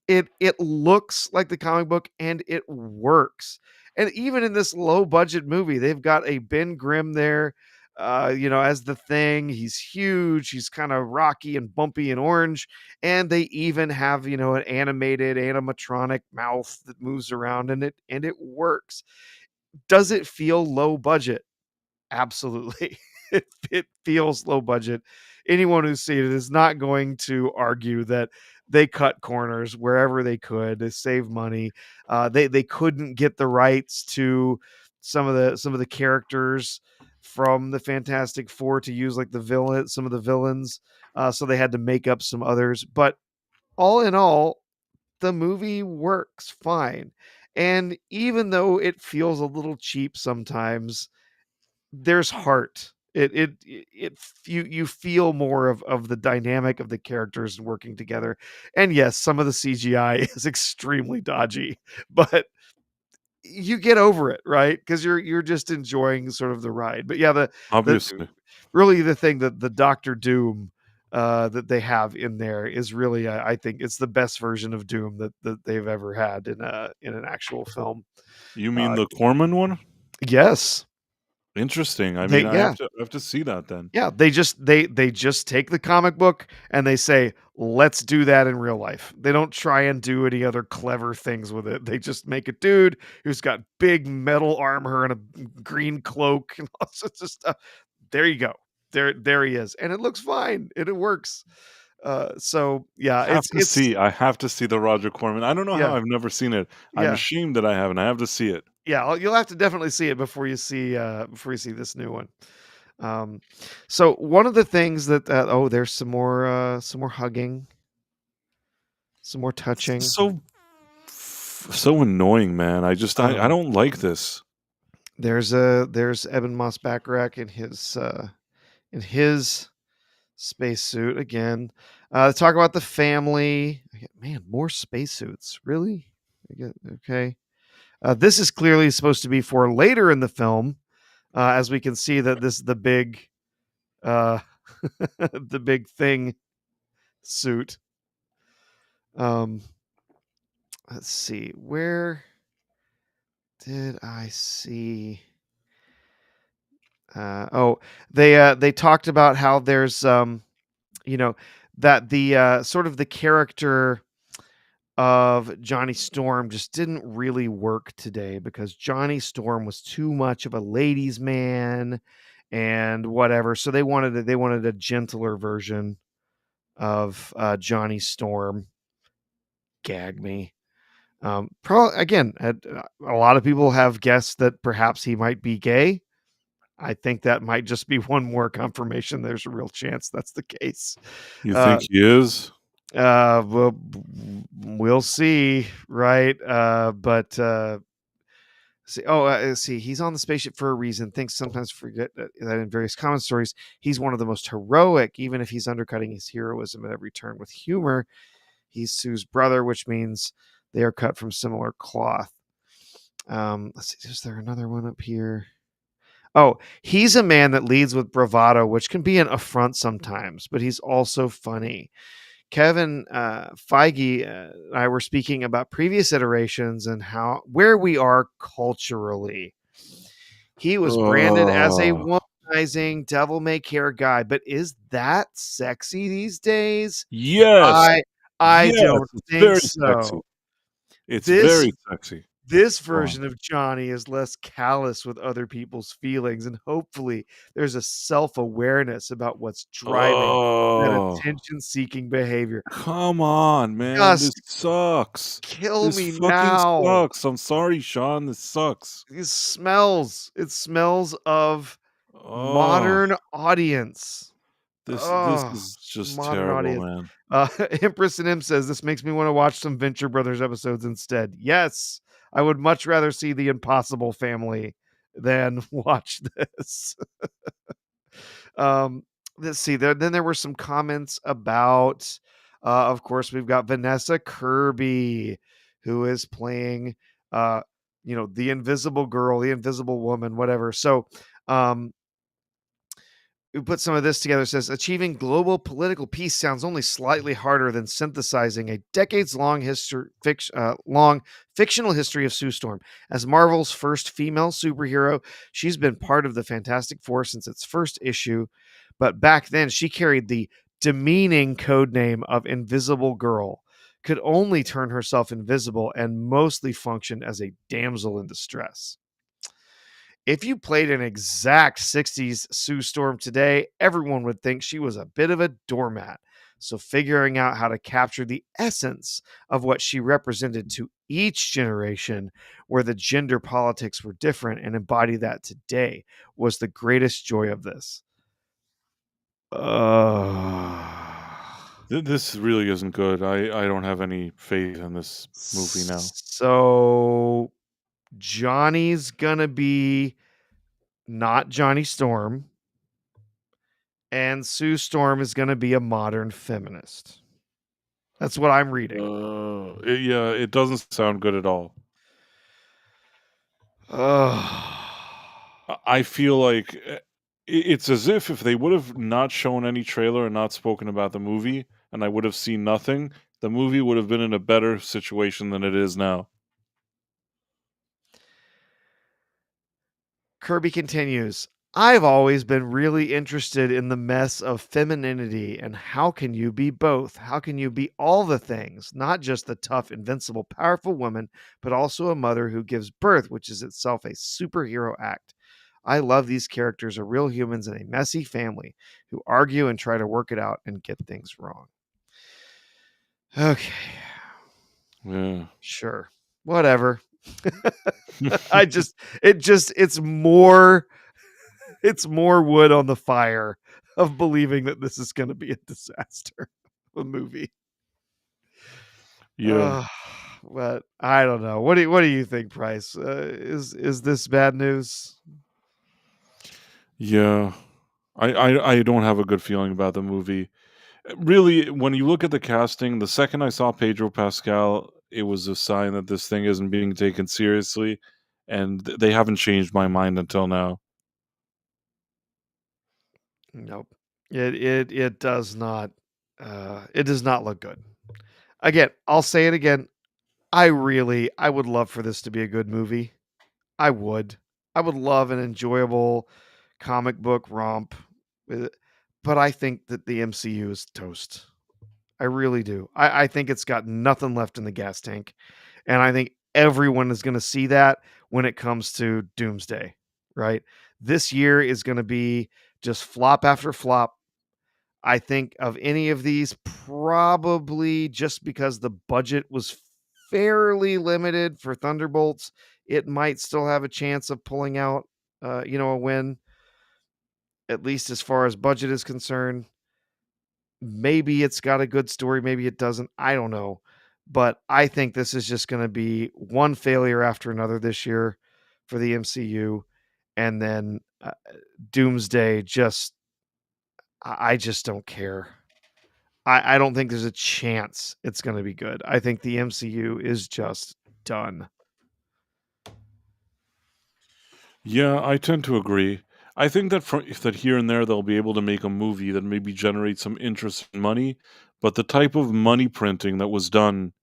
It looks like the comic book and it works. And even in this low budget movie, they've got a Ben Grimm there, as the Thing. He's huge. He's kind of rocky and bumpy and orange. And they even have, an animated animatronic mouth that moves around, and it works. Does it feel low budget? Absolutely. It feels low budget. Anyone who's seen it is not going to argue that they cut corners wherever they could to save money. They couldn't get the rights to some of the characters from the Fantastic Four to use, like some of the villains. So they had to make up some others. But all in all, the movie works fine. And even though it feels a little cheap sometimes, there's heart. You feel more of the dynamic of the characters working together. And yes, some of the CGI is extremely dodgy, but you get over it, right? Because you're just enjoying sort of the ride. But yeah, the Obviously. really the thing that the Doctor Doom that they have in there is really, I think it's the best version of Doom that they've ever had in an actual film. You mean Uh, the Corman one? yes, Interesting. I they mean, yeah. I have to see that then. Yeah, they just take the comic book and they say, "Let's do that in real life." They don't try and do any other clever things with it. They just make a dude who's got big metal armor and a green cloak and all sorts of stuff. There you go. There he is, and it looks fine, and it works. So yeah, it's I have to see the Roger Corman. I don't know how yeah, I've never seen it. I'm yeah, ashamed that I haven't. I have to see it. yeah. You'll have to definitely see it before you see this new one. Um, so one of the things that there's some more hugging, some more touching. So annoying, man. I Um, don't like this. there's Eben Moss Backrack in his spacesuit again. Talk about the family. Man, more spacesuits, really? Okay. This is clearly supposed to be for later in the film, as we can see that this is the big, uh, the big thing suit. Um, let's see, where did I see? They talked about how there's you know that the sort of the character of Johnny Storm just didn't really work today because Johnny Storm was too much of a ladies' man and whatever. So they wanted a gentler version of Johnny Storm. Gag me. Again, a lot of people have guessed that perhaps he might be gay. I think that might just be one more confirmation. There's a real chance that's the case. You Uh, think he is? we'll see, right? See, he's on the spaceship for a reason. Things sometimes forget that in various common stories, he's one of the most heroic, even if he's undercutting his heroism at every turn with humor. He's Sue's brother, which means they are cut from similar cloth. Let's see, is there another one up here? Oh, he's a man that leads with bravado, which can be an affront sometimes, but he's also funny. Kevin Feige and I were speaking about previous iterations and where we are culturally. He was branded as a Oh, womanizing, devil may care guy, but is that sexy these days? yes, I I yes, don't it's think very sexy. so. It's This very sexy. this Go on. version of Johnny is less callous with other people's feelings, and hopefully there's a self-awareness about what's driving that Oh, attention-seeking behavior. come on, man. This Just sucks. kill This me fucking now. sucks. I'm sorry, Sean. This sucks. It smells of Oh, modern audience. this Oh, is just modern terrible, audience. man. Empress and M says this makes me want to watch some Venture Brothers episodes instead. Yes, I would much rather see the Impossible Family than watch this. um, let's see. Then there were some comments about, of course, we've got Vanessa Kirby, who is playing, uh, the Invisible Girl, the Invisible Woman, whatever. So, um, we put some of this together. It says achieving global political peace sounds only slightly harder than synthesizing a decades-long long fictional history of Sue Storm. As Marvel's first female superhero, she's been part of the Fantastic Four since its first issue, but back then she carried the demeaning code name of Invisible Girl, could only turn herself invisible, and mostly functioned as a damsel in distress. If you played an exact 60s Sue Storm today, everyone would think she was a bit of a doormat. So, figuring out how to capture the essence of what she represented to each generation, where the gender politics were different, and embody that today was the greatest joy of this. This really isn't good. I don't have any faith in this movie now. So, Johnny's gonna be not Johnny Storm, and Sue Storm is going to be a modern feminist. That's what I'm reading. Yeah, it doesn't sound good at all. Ugh. I feel like it's as if they would have not shown any trailer and not spoken about the movie, and I would have seen nothing, the movie would have been in a better situation than it is now. Kirby continues. I've always been really interested in the mess of femininity and how can you be both? How can you be all the things, not just the tough, invincible, powerful woman, but also a mother who gives birth, which is itself a superhero act. I love these characters are real humans in a messy family who argue and try to work it out and get things wrong. Okay, Yeah. sure. Whatever. I just it just it's more wood on the fire of believing that this is going to be a disaster of a movie. Yeah. But I don't know. What do you think, Price? Is this bad news? Yeah. I don't have a good feeling about the movie. Really, when you look at the casting, the second I saw Pedro Pascal, it was a sign that this thing isn't being taken seriously, and they haven't changed my mind until now. Nope. It does not it does not look good. Again, I'll say it again. I would love for this to be a good movie. I would. I would love an enjoyable comic book romp with it, but I think that the MCU is toast. I really do. I think it's got nothing left in the gas tank, and I think everyone is gonna see that when it comes to Doomsday, right? This year is gonna be just flop after flop. I think of any of these, probably just because the budget was fairly limited for Thunderbolts, it might still have a chance of pulling out, a win, at least as far as budget is concerned. Maybe it's got a good story, maybe it doesn't. I don't know. But I think this is just going to be one failure after another this year for the MCU. And then Doomsday just, I just don't care. I don't think there's a chance it's going to be good. I think the MCU is just done. Yeah, I tend to agree. I think that that here and there they'll be able to make a movie that maybe generates some interest in money, but the type of money printing that was done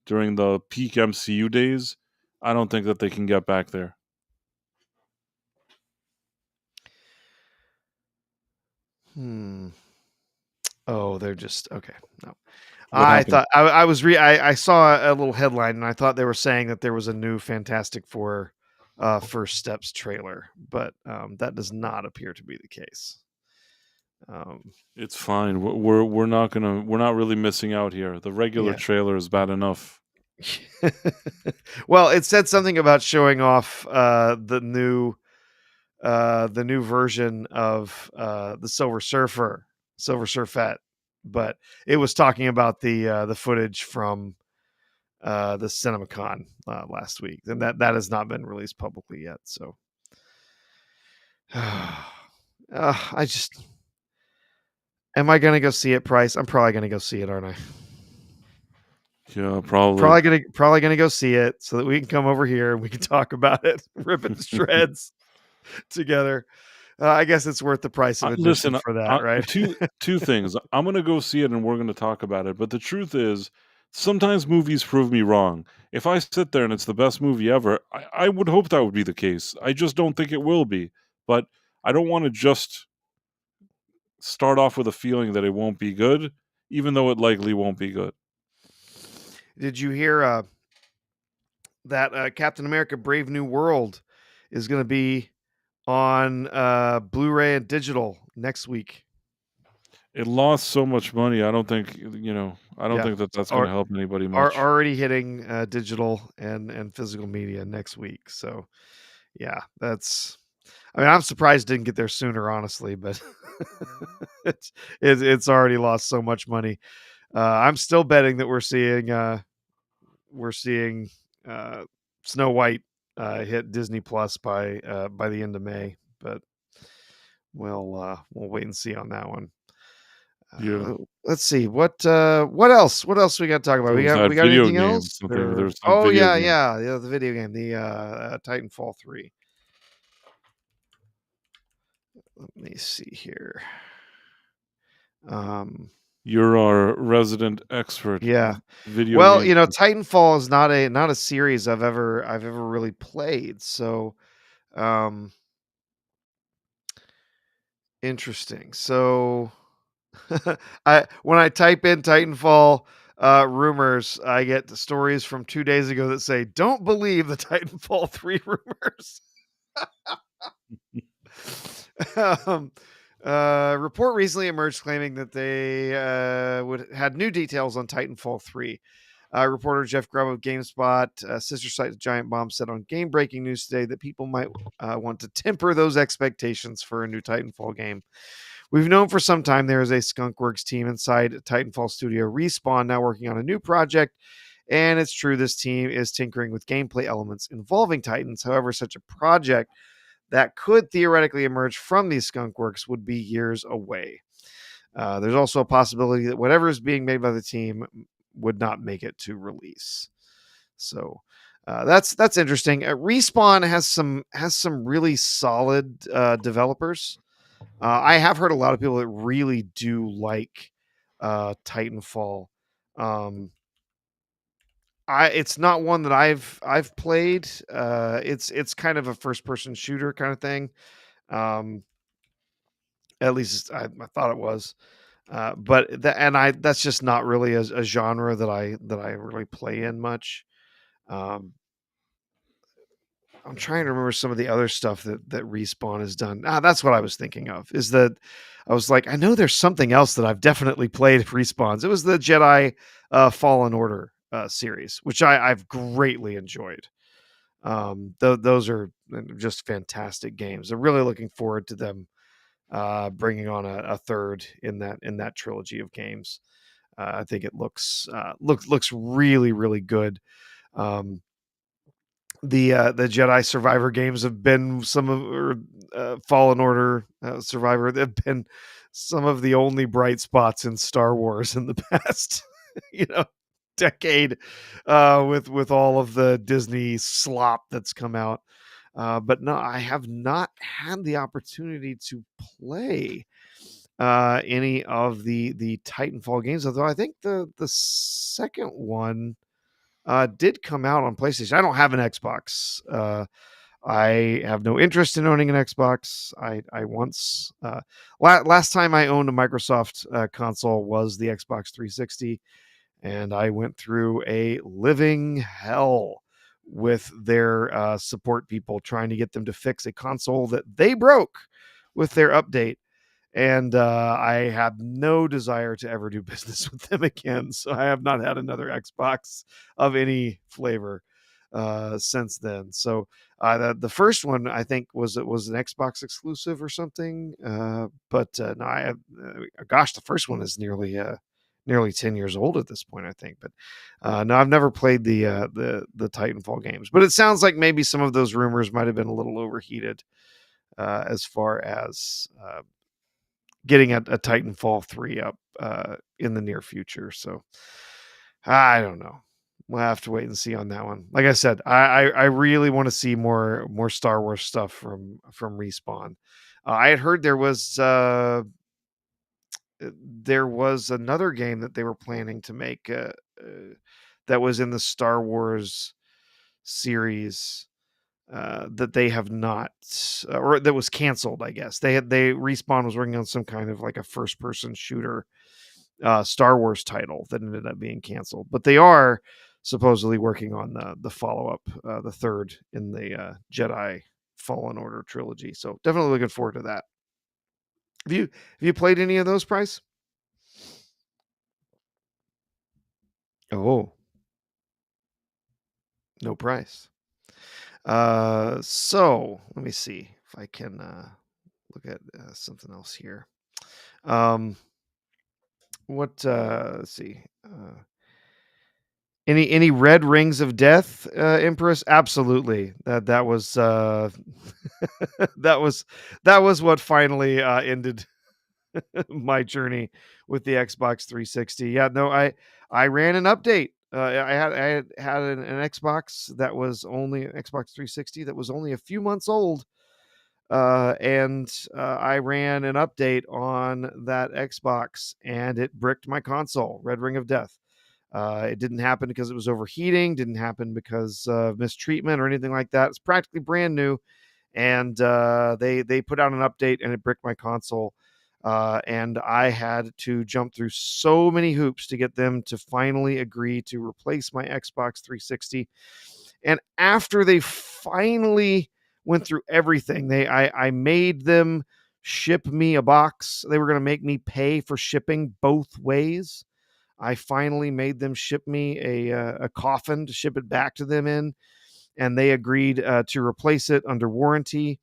during the peak MCU days, I don't think that they can get back there. Hmm. Oh, they're just okay. No. What I happened? thought I was I saw a little headline and I thought they were saying that there was a new Fantastic Four First Steps trailer, but that does not appear to be the case. Um, It's fine. We're not really missing out here. The regular yeah. trailer is bad enough. Well, it said something about showing off the new version of the Silver Surfette, but it was talking about the footage from the CinemaCon last week, and that has not been released publicly yet. So, I just am I gonna go see it? Price? I'm probably gonna go see it, aren't I? Yeah, probably. Probably gonna go see it so that we can come over here and we can talk about it, rip it to shreds together. I guess it's worth the price of admission Listen, for that, right? two things. I'm gonna go see it and we're gonna talk about it. But the truth is, sometimes movies prove me wrong. If I sit there and it's the best movie ever, I would hope that would be the case. I just don't think it will be. But I don't want to just start off with a feeling that it won't be good, even though it likely won't be good. Did you hear that Captain America: Brave New World is going to be on Blu-ray and digital next week? It lost so much money. I don't think I don't Yeah, think that it's that's going to help anybody are much. already hitting digital and physical media next week. So yeah, that's. I mean, I'm surprised it didn't get there sooner, honestly, but it's already lost so much money. I'm still betting that we're seeing uh, Snow White hit Disney Plus by the end of May, but we'll wait and see on that one. Yeah, Let's see what else we got to talk about. there was that We got video anything game. else? Something. Or There's some oh video yeah, game. yeah, the video game, the Titanfall 3. Let me see here. Um, You're our resident expert yeah. video Well, game. Titanfall is not a series I've ever really played. So, um, interesting. So, I when I type in Titanfall rumors, I get the stories from 2 days ago that say, "Don't believe the Titanfall 3 rumors." um, report recently emerged claiming that they would had new details on Titanfall 3. Reporter Jeff Grubb of GameSpot, sister site Giant Bomb, said on game breaking news today that people might want to temper those expectations for a new Titanfall game. We've known for some time there is a Skunkworks team inside Titanfall Studio Respawn now working on a new project, and it's true this team is tinkering with gameplay elements involving Titans. However, such a project that could theoretically emerge from these Skunkworks would be years away. There's also a possibility that whatever is being made by the team would not make it to release. So that's interesting. Respawn has some really solid developers. I have heard a lot of people that really do like Titanfall. Um, it's not one that I've played. It's kind of a first person shooter kind of thing. Um, at least I thought it was. But that's just not really a genre that I really play in much. Um, I'm trying to remember some of the other stuff that Respawn has done. That's what I was thinking of. Is that I was like, I know there's something else that I've definitely played at Respawn's. It was the Jedi Fallen Order series, which I've greatly enjoyed. Those are just fantastic games. I'm really looking forward to them bringing on a third in that trilogy of games. I think it looks really really good. Um, the Jedi Survivor games have been some of or Fallen Order Survivor. They've been some of the only bright spots in Star Wars in the past, you know, decade, with all of the Disney slop that's come out. But no, I have not had the opportunity to play any of the Titanfall games. Although I think the second one did come out on PlayStation. I don't have an Xbox. I have no interest in owning an Xbox. I once last time I owned a Microsoft console was the Xbox 360, and I went through a living hell with their support people trying to get them to fix a console that they broke with their update. And I have no desire to ever do business with them again. So I have not had another Xbox of any flavor since then. So the first one I think was an Xbox exclusive or something. But no, I have, gosh, the first one is nearly 10 years old at this point, I think. But no, I've never played the Titanfall games. But it sounds like maybe some of those rumors might have been a little overheated as far as getting a Titanfall 3 up in the near future. So I don't know. We'll have to wait and see on that one. Like I said, I really want to see more Star Wars stuff from Respawn. I had heard there was another game that they were planning to make that was in the Star Wars series that they have not, or that was canceled. I guess they Respawn was working on some kind of like a first person shooter Star Wars title that ended up being canceled, but they are supposedly working on the follow up, the third in the Jedi Fallen Order trilogy. So definitely looking forward to that. Have you played any of those, Price? Oh, no Price. So let me see if I can look at something else here. Um, let's see. Any red rings of death, Empress? Absolutely. That was that was that was what finally ended my journey with the Xbox 360. Yeah, no, I ran an update. I had an Xbox that was only Xbox 360 that was only a few months old, and I ran an update on that Xbox, and it bricked my console. Red Ring of Death. It didn't happen because it was overheating. Didn't happen because of mistreatment or anything like that. It's practically brand new, and they put out an update, and it bricked my console. And I had to jump through so many hoops to get them to finally agree to replace my Xbox 360. And after they finally went through everything, I made them ship me a box. They were going to make me pay for shipping both ways. I finally made them ship me a coffin to ship it back to them in, and they agreed to replace it under warranty.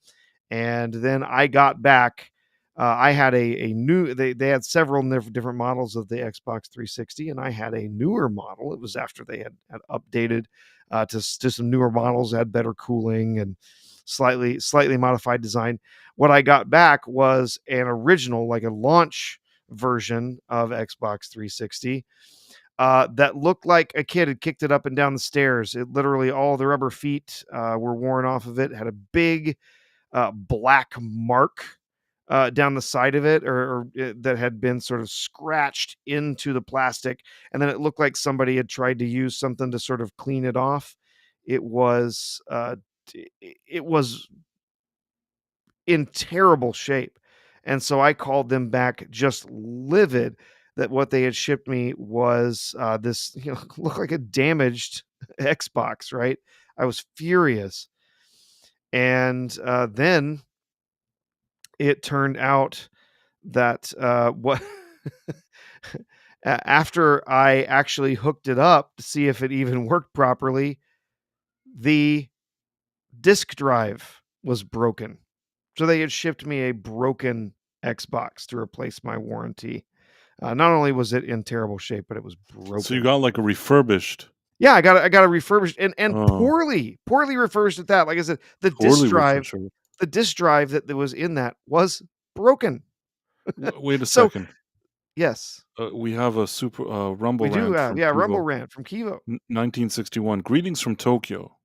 And then I got back. I had a new. They had several different models of the Xbox 360, and I had a newer model. It was after they had updated to some newer models, had better cooling and slightly modified design. What I got back was an original, like a launch version of Xbox 360 that looked like a kid had kicked it up and down the stairs. It literally all the rubber feet were worn off of it. It had a big black mark down the side of it, or that had been sort of scratched into the plastic, and then it looked like somebody had tried to use something to sort of clean it off. It was it was in terrible shape. And so I called them back just livid that what they had shipped me was this, looked like a damaged Xbox, right? I was furious. And then it turned out that what after I actually hooked it up to see if it even worked properly, the disk drive was broken. So they had shipped me a broken Xbox to replace my warranty. Not only was it in terrible shape, but it was So you broken. got like a refurbished, Yeah, I got a refurbished and oh, poorly refurbished at that. Like I said, poorly refurbished. the disk drive that was in that was broken. Wait a So second. yes, We have a super Rumble we do rant have, from yeah, Rumble Kivo, Rant from Kivo. 1961. Greetings from Tokyo.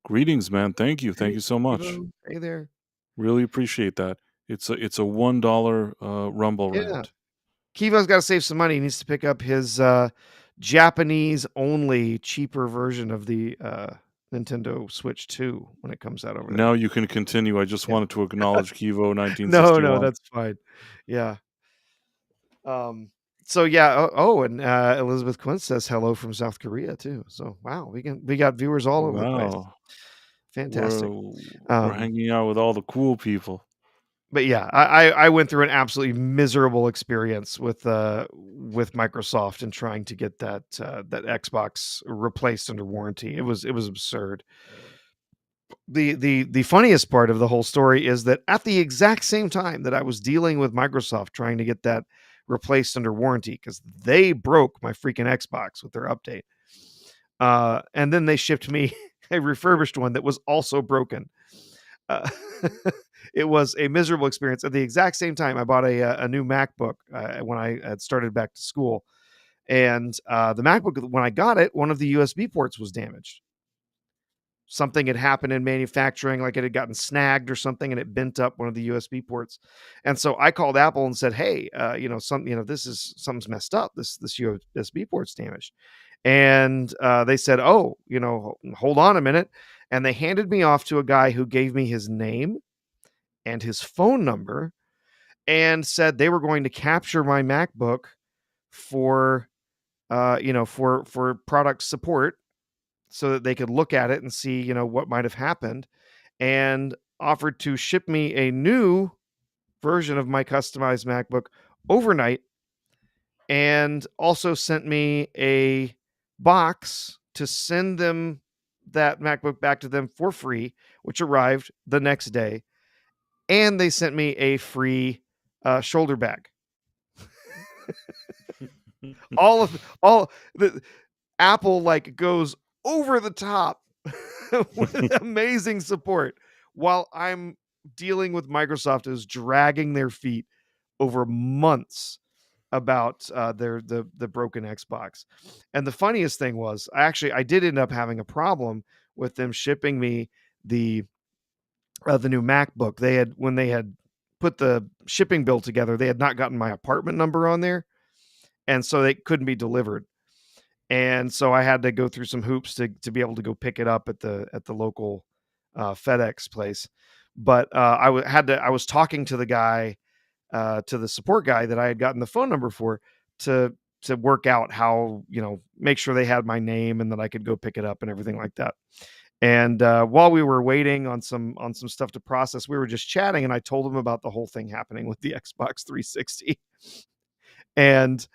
Greetings, man. Thank you. Thank Hey, you so much. Kivo. Hey there. Really appreciate that. It's a $1 Rumble Yeah. rant. Kivo's gotta save some money. He needs to pick up his, Japanese only cheaper version of the, Nintendo Switch 2 when it comes out over there. Now you can continue. I just Yeah. wanted to acknowledge Kivo No, 1961. that's fine. Yeah. Um, so yeah, and, Elizabeth Quinn says hello from South Korea too. So, wow, we got viewers all over the place. Wow. We're Fantastic. we're Um hanging out with all the cool people. But yeah, I went through an absolutely miserable experience with Microsoft and trying to get that Xbox replaced under warranty. It was absurd. The funniest part of the whole story is that at the exact same time that I was dealing with Microsoft trying to get that replaced under warranty because they broke my freaking Xbox with their update, and then they shipped me a refurbished one that was also broken. Uh, it was a miserable experience. At the exact same time, I bought a new MacBook when I had started back to school, and the MacBook when I got it, one of the USB ports was damaged. Something had happened in manufacturing, like it had gotten snagged or something, and it bent up one of the USB ports. And so I called Apple and said, "Hey, this is something's messed up. This USB port's damaged." And they said, "Oh, hold on a minute." And they handed me off to a guy who gave me his name and his phone number and said they were going to capture my MacBook for for product support so that they could look at it and see, what might have happened, and offered to ship me a new version of my customized MacBook overnight, and also sent me a box to send them that MacBook back to them for free, which arrived the next day. And they sent me a free shoulder bag. All the Apple like goes over the top with amazing support while I'm dealing with Microsoft is dragging their feet over months about the broken Xbox. And the funniest thing was I did end up having a problem with them shipping me the the new MacBook. They had when they had put the shipping bill together, they had not gotten my apartment number on there, and so they couldn't be delivered. And so I had to go through some hoops to be able to go pick it up at the local FedEx place. But I was talking to the guy, to the support guy that I had gotten the phone number for to work out how, make sure they had my name and that I could go pick it up and everything like that. And while we were waiting on some stuff to process, we were just chatting, and I told him about the whole thing happening with the Xbox 360, and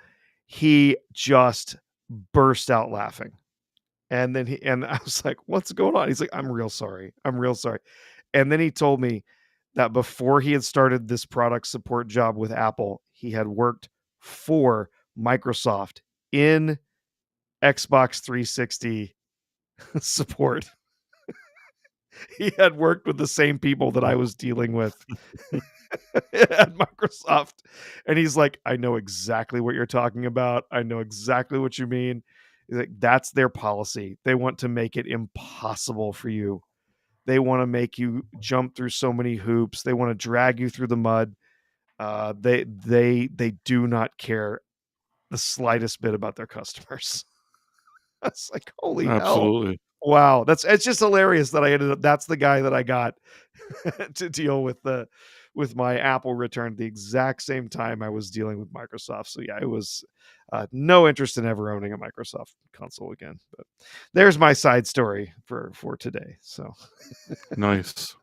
he just burst out laughing. And then I was like, "What's going on?" He's like, "I'm real sorry. I'm real sorry." And then he told me that before he had started this product support job with Apple, he had worked for Microsoft in Xbox 360 support. He had worked with the same people that I was dealing with at Microsoft. And he's like, "I know exactly what you're talking about. I know exactly what you mean." He's like, "That's their policy. They want to make it impossible for you. They want to make you jump through so many hoops. They want to drag you through the mud. They do not care the slightest bit about their customers." That's like, holy hell. Absolutely. Wow, it's just hilarious that I ended up that's the guy that I got to deal with with my Apple return at the exact same time I was dealing with Microsoft. So yeah, it was no interest in ever owning a Microsoft console again. But there's my side story for today. So Nice.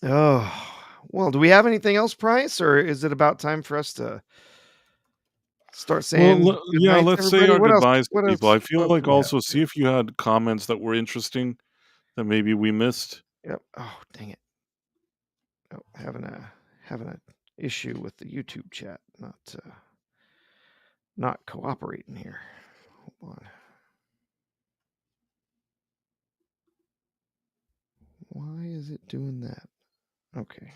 oh well, do we have anything else, Price, or is it about time for us to start saying good Yeah, nights, let's say everybody? our What else? goodbyes to What people. else? I feel What like do we have? also see if you had comments that were interesting that maybe we missed. Yep. Oh, dang it. Oh, having a issue with the YouTube chat, not cooperating here. Hold on. Why is it doing that? Okay.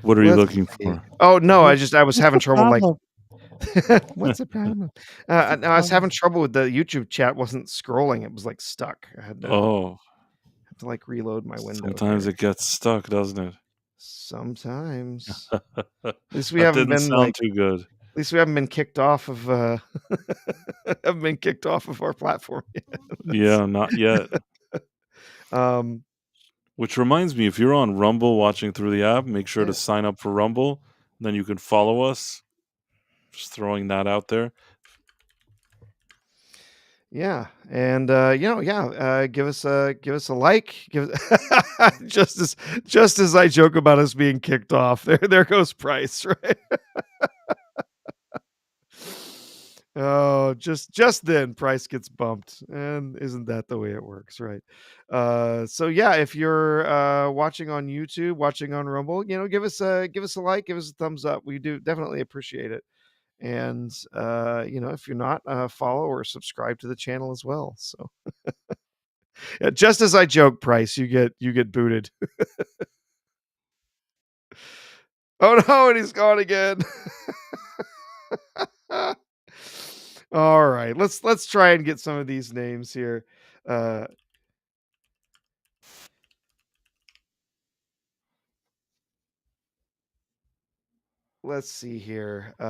What are you Let's looking see. for? Oh no, I was What's having the trouble like problem? what's the problem? What's the No, I was having problem? trouble with the YouTube chat wasn't scrolling. It was like stuck. I had to Oh, like reload my window sometimes here. it gets stuck, doesn't it? Sometimes. At least we That haven't didn't been sound too good. at least we haven't been kicked off of haven't been kicked off of our platform yet. Yeah, not yet. Um Which reminds me, if you're on Rumble watching through the app, make sure to yeah. sign up for Rumble. Then you can follow us. Just throwing that out there. Yeah, and give us a like. Just as I joke about us being kicked off, there goes Price, right? Oh, just then Price gets bumped, and isn't that the way it works, right? So yeah, if you're watching on YouTube, watching on Rumble, give us a like, give us a thumbs up. We do definitely appreciate it. And if you're not, follow or subscribe to the channel as well. So yeah, just as I joke, Price, you get booted. Oh no, and he's gone again. All right, let's try and get some of these names here. Uh, let's see here. He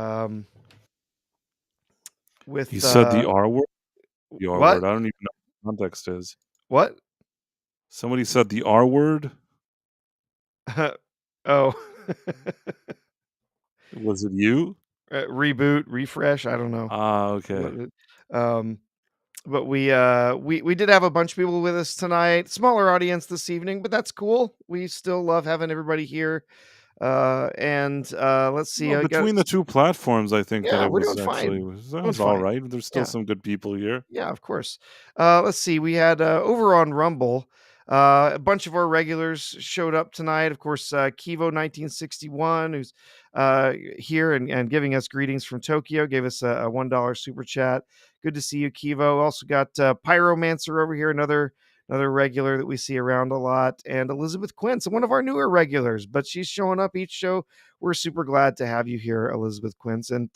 With said the R word. The R what? word. I don't even know what the context is. What? Somebody said the R word. Oh, Was it you? reboot, refresh. I don't know. Ah, What okay. um, but we did have a bunch of people with us tonight. Smaller audience this evening, but that's cool. We still love having everybody here. And let's see. Well, I got between the two platforms, I think that Yeah, it we're was doing actually fine. that Doing was all fine. right. There's still Yeah. some good people here. Yeah, of course. Let's see. We had over on Rumble, a bunch of our regulars showed up tonight. Of course, Kivo 1961, who's here and giving us greetings from Tokyo, gave us a $1 super chat. Good to see you, Kivo. Also got Pyromancer over here, another regular that we see around a lot, and Elizabeth Quince, one of our newer regulars, but she's showing up each show. We're super glad to have you here, Elizabeth Quince, and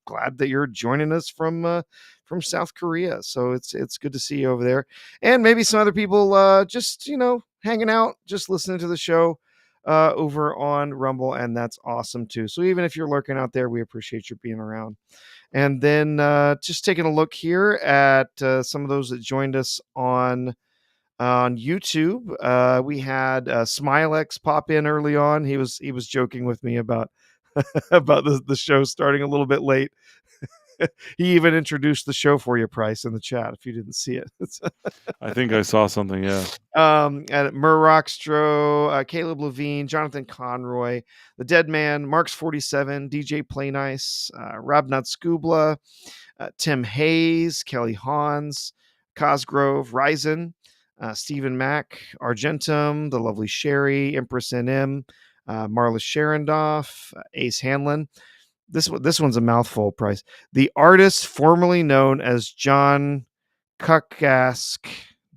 glad that you're joining us from South Korea. So it's good to see you over there, and maybe some other people just hanging out, just listening to the show over on Rumble, and that's awesome too. So even if you're lurking out there, we appreciate you being around. And then just taking a look here at some of those that joined us on YouTube. We had Smilex pop in early on. He was joking with me about about the show starting a little bit late. He even introduced the show for you, Price, in the chat if you didn't see it. I think I saw something. Yeah. And Mur Rockstro, Caleb Levine, Jonathan Conroy, The Dead Man, Marks 47, DJ Play Nice, Robnut Scubla, Tim Hayes, Kelly Hans, Cosgrove, Ryzen, Stephen Mack, Argentum, The Lovely Sherry, Empress NM, Marla Sharondoff, Ace Hanlon. This one's a mouthful, Price. The artist formerly known as John Kukask,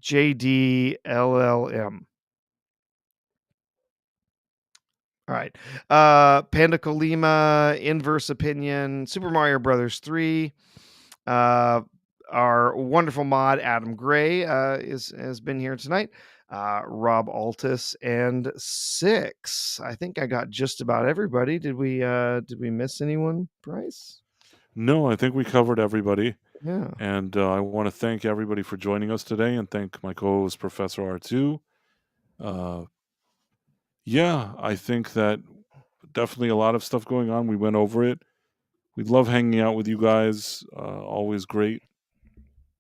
JDLLM. All right. Panda Colima, Inverse Opinion, Super Mario Brothers 3. Our wonderful mod Adam Gray has been here tonight. Rob Altus and Six. I think I got just about everybody. Did we miss anyone, Bryce? No, I think we covered everybody. Yeah. And I want to thank everybody for joining us today and thank my co host, Professor R2. Uh, yeah, I think that definitely a lot of stuff going on. We went over it. We love hanging out with you guys. Always great.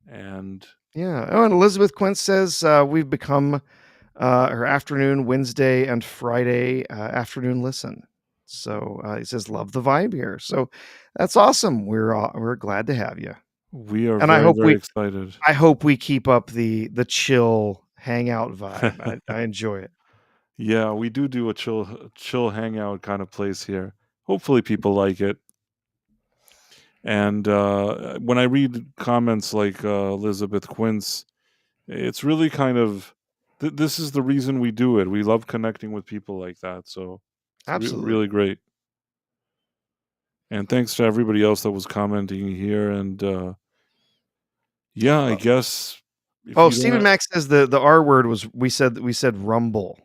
And Yeah. Oh, and Elizabeth Quint says we've become her afternoon, Wednesday, and Friday afternoon listen. So he says, love the vibe here. So that's awesome. We're glad to have you, we are and I very, hope very excited. we keep up the chill hangout vibe. I enjoy it. Yeah, we do a chill hangout kind of place here. Hopefully people like it. And when I read comments like Elizabeth Quince, it's really kind of this is the reason we do it. We love connecting with people like that. So it's Absolutely. really great. And thanks to everybody else that was commenting here. And yeah, I Uh, guess if oh, you Stephen don't, Max says the R word was we said rumble.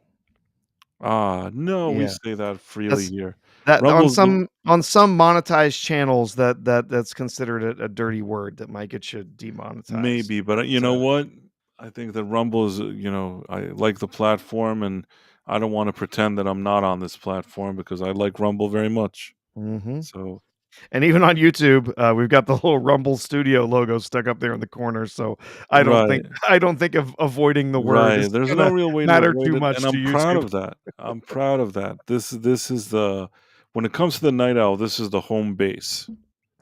no, we Yeah, say that freely that's here. that Rumble's the on some monetized channels that's considered a dirty word that might get you demonetized. maybe, but you But know what? I think that Rumble is, I like the platform, and I don't want to pretend that I'm not on this platform because I like Rumble very much. mhm. So, And even on YouTube, we've got the little Rumble Studio logo stuck up there in the corner. So right, I don't think of avoiding the word right. is There's no gonna real way to matter avoid too it, and much to I'm proud YouTube. of that. I'm proud of that. This is the when it comes to the Night Owl, this is the home base.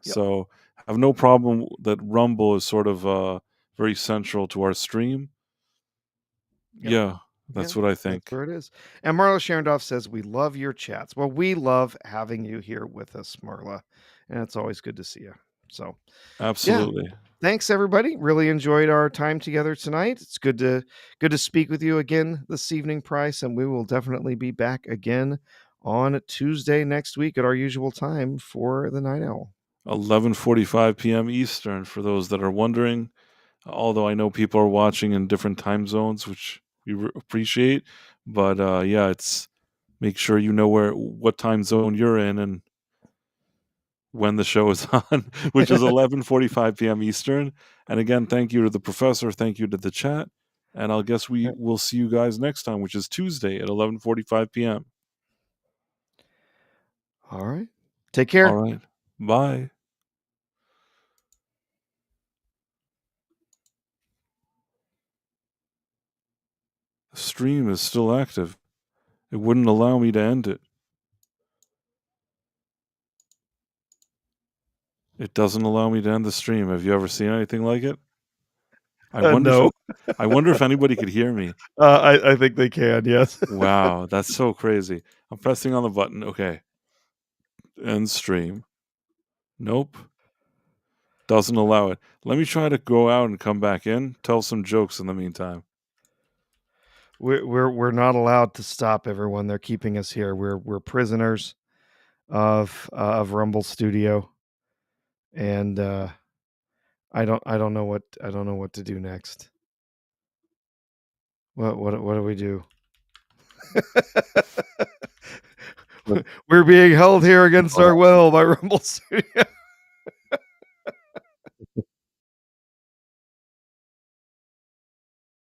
Yep. So, I have no problem that Rumble is sort of very central to our stream. Yep. Yeah, Yeah, that's what I that's think. where it is. And Marla Sharendorf says, "We love your chats." Well, we love having you here with us, Marla, and it's always good to see you. So, yeah, Absolutely. thanks everybody. Really enjoyed our time together tonight. It's good to speak with you again this evening, Price, and we will definitely be back again on Tuesday next week at our usual time for the Night Owl. 11:45 p.m. Eastern for those that are wondering. Although I know people are watching in different time zones, which we appreciate, but yeah, it's make sure you know what time zone you're in and when the show is on, which is 11:45 p.m. Eastern. And again, thank you to the professor, thank you to the chat, and I'll guess we Yep. will see you guys next time, which is Tuesday at 11:45 p.m. All right. Take All care. right, bye. The stream is still active. It wouldn't allow me to end it. It doesn't allow me to end the stream. Have you ever seen anything like it? No, I wonder if anybody could hear me. I think they can. Yes. Wow, that's so crazy. I'm pressing on the button. Okay. End stream. Nope. Doesn't allow it. Let me try to go out and come back in. Tell some jokes in the meantime. We're not allowed to stop everyone. They're keeping us here. We're prisoners of Rumble Studio, and I don't know what to do next. What do we do? But We're being held here against hold our on. will by Rumble Studio.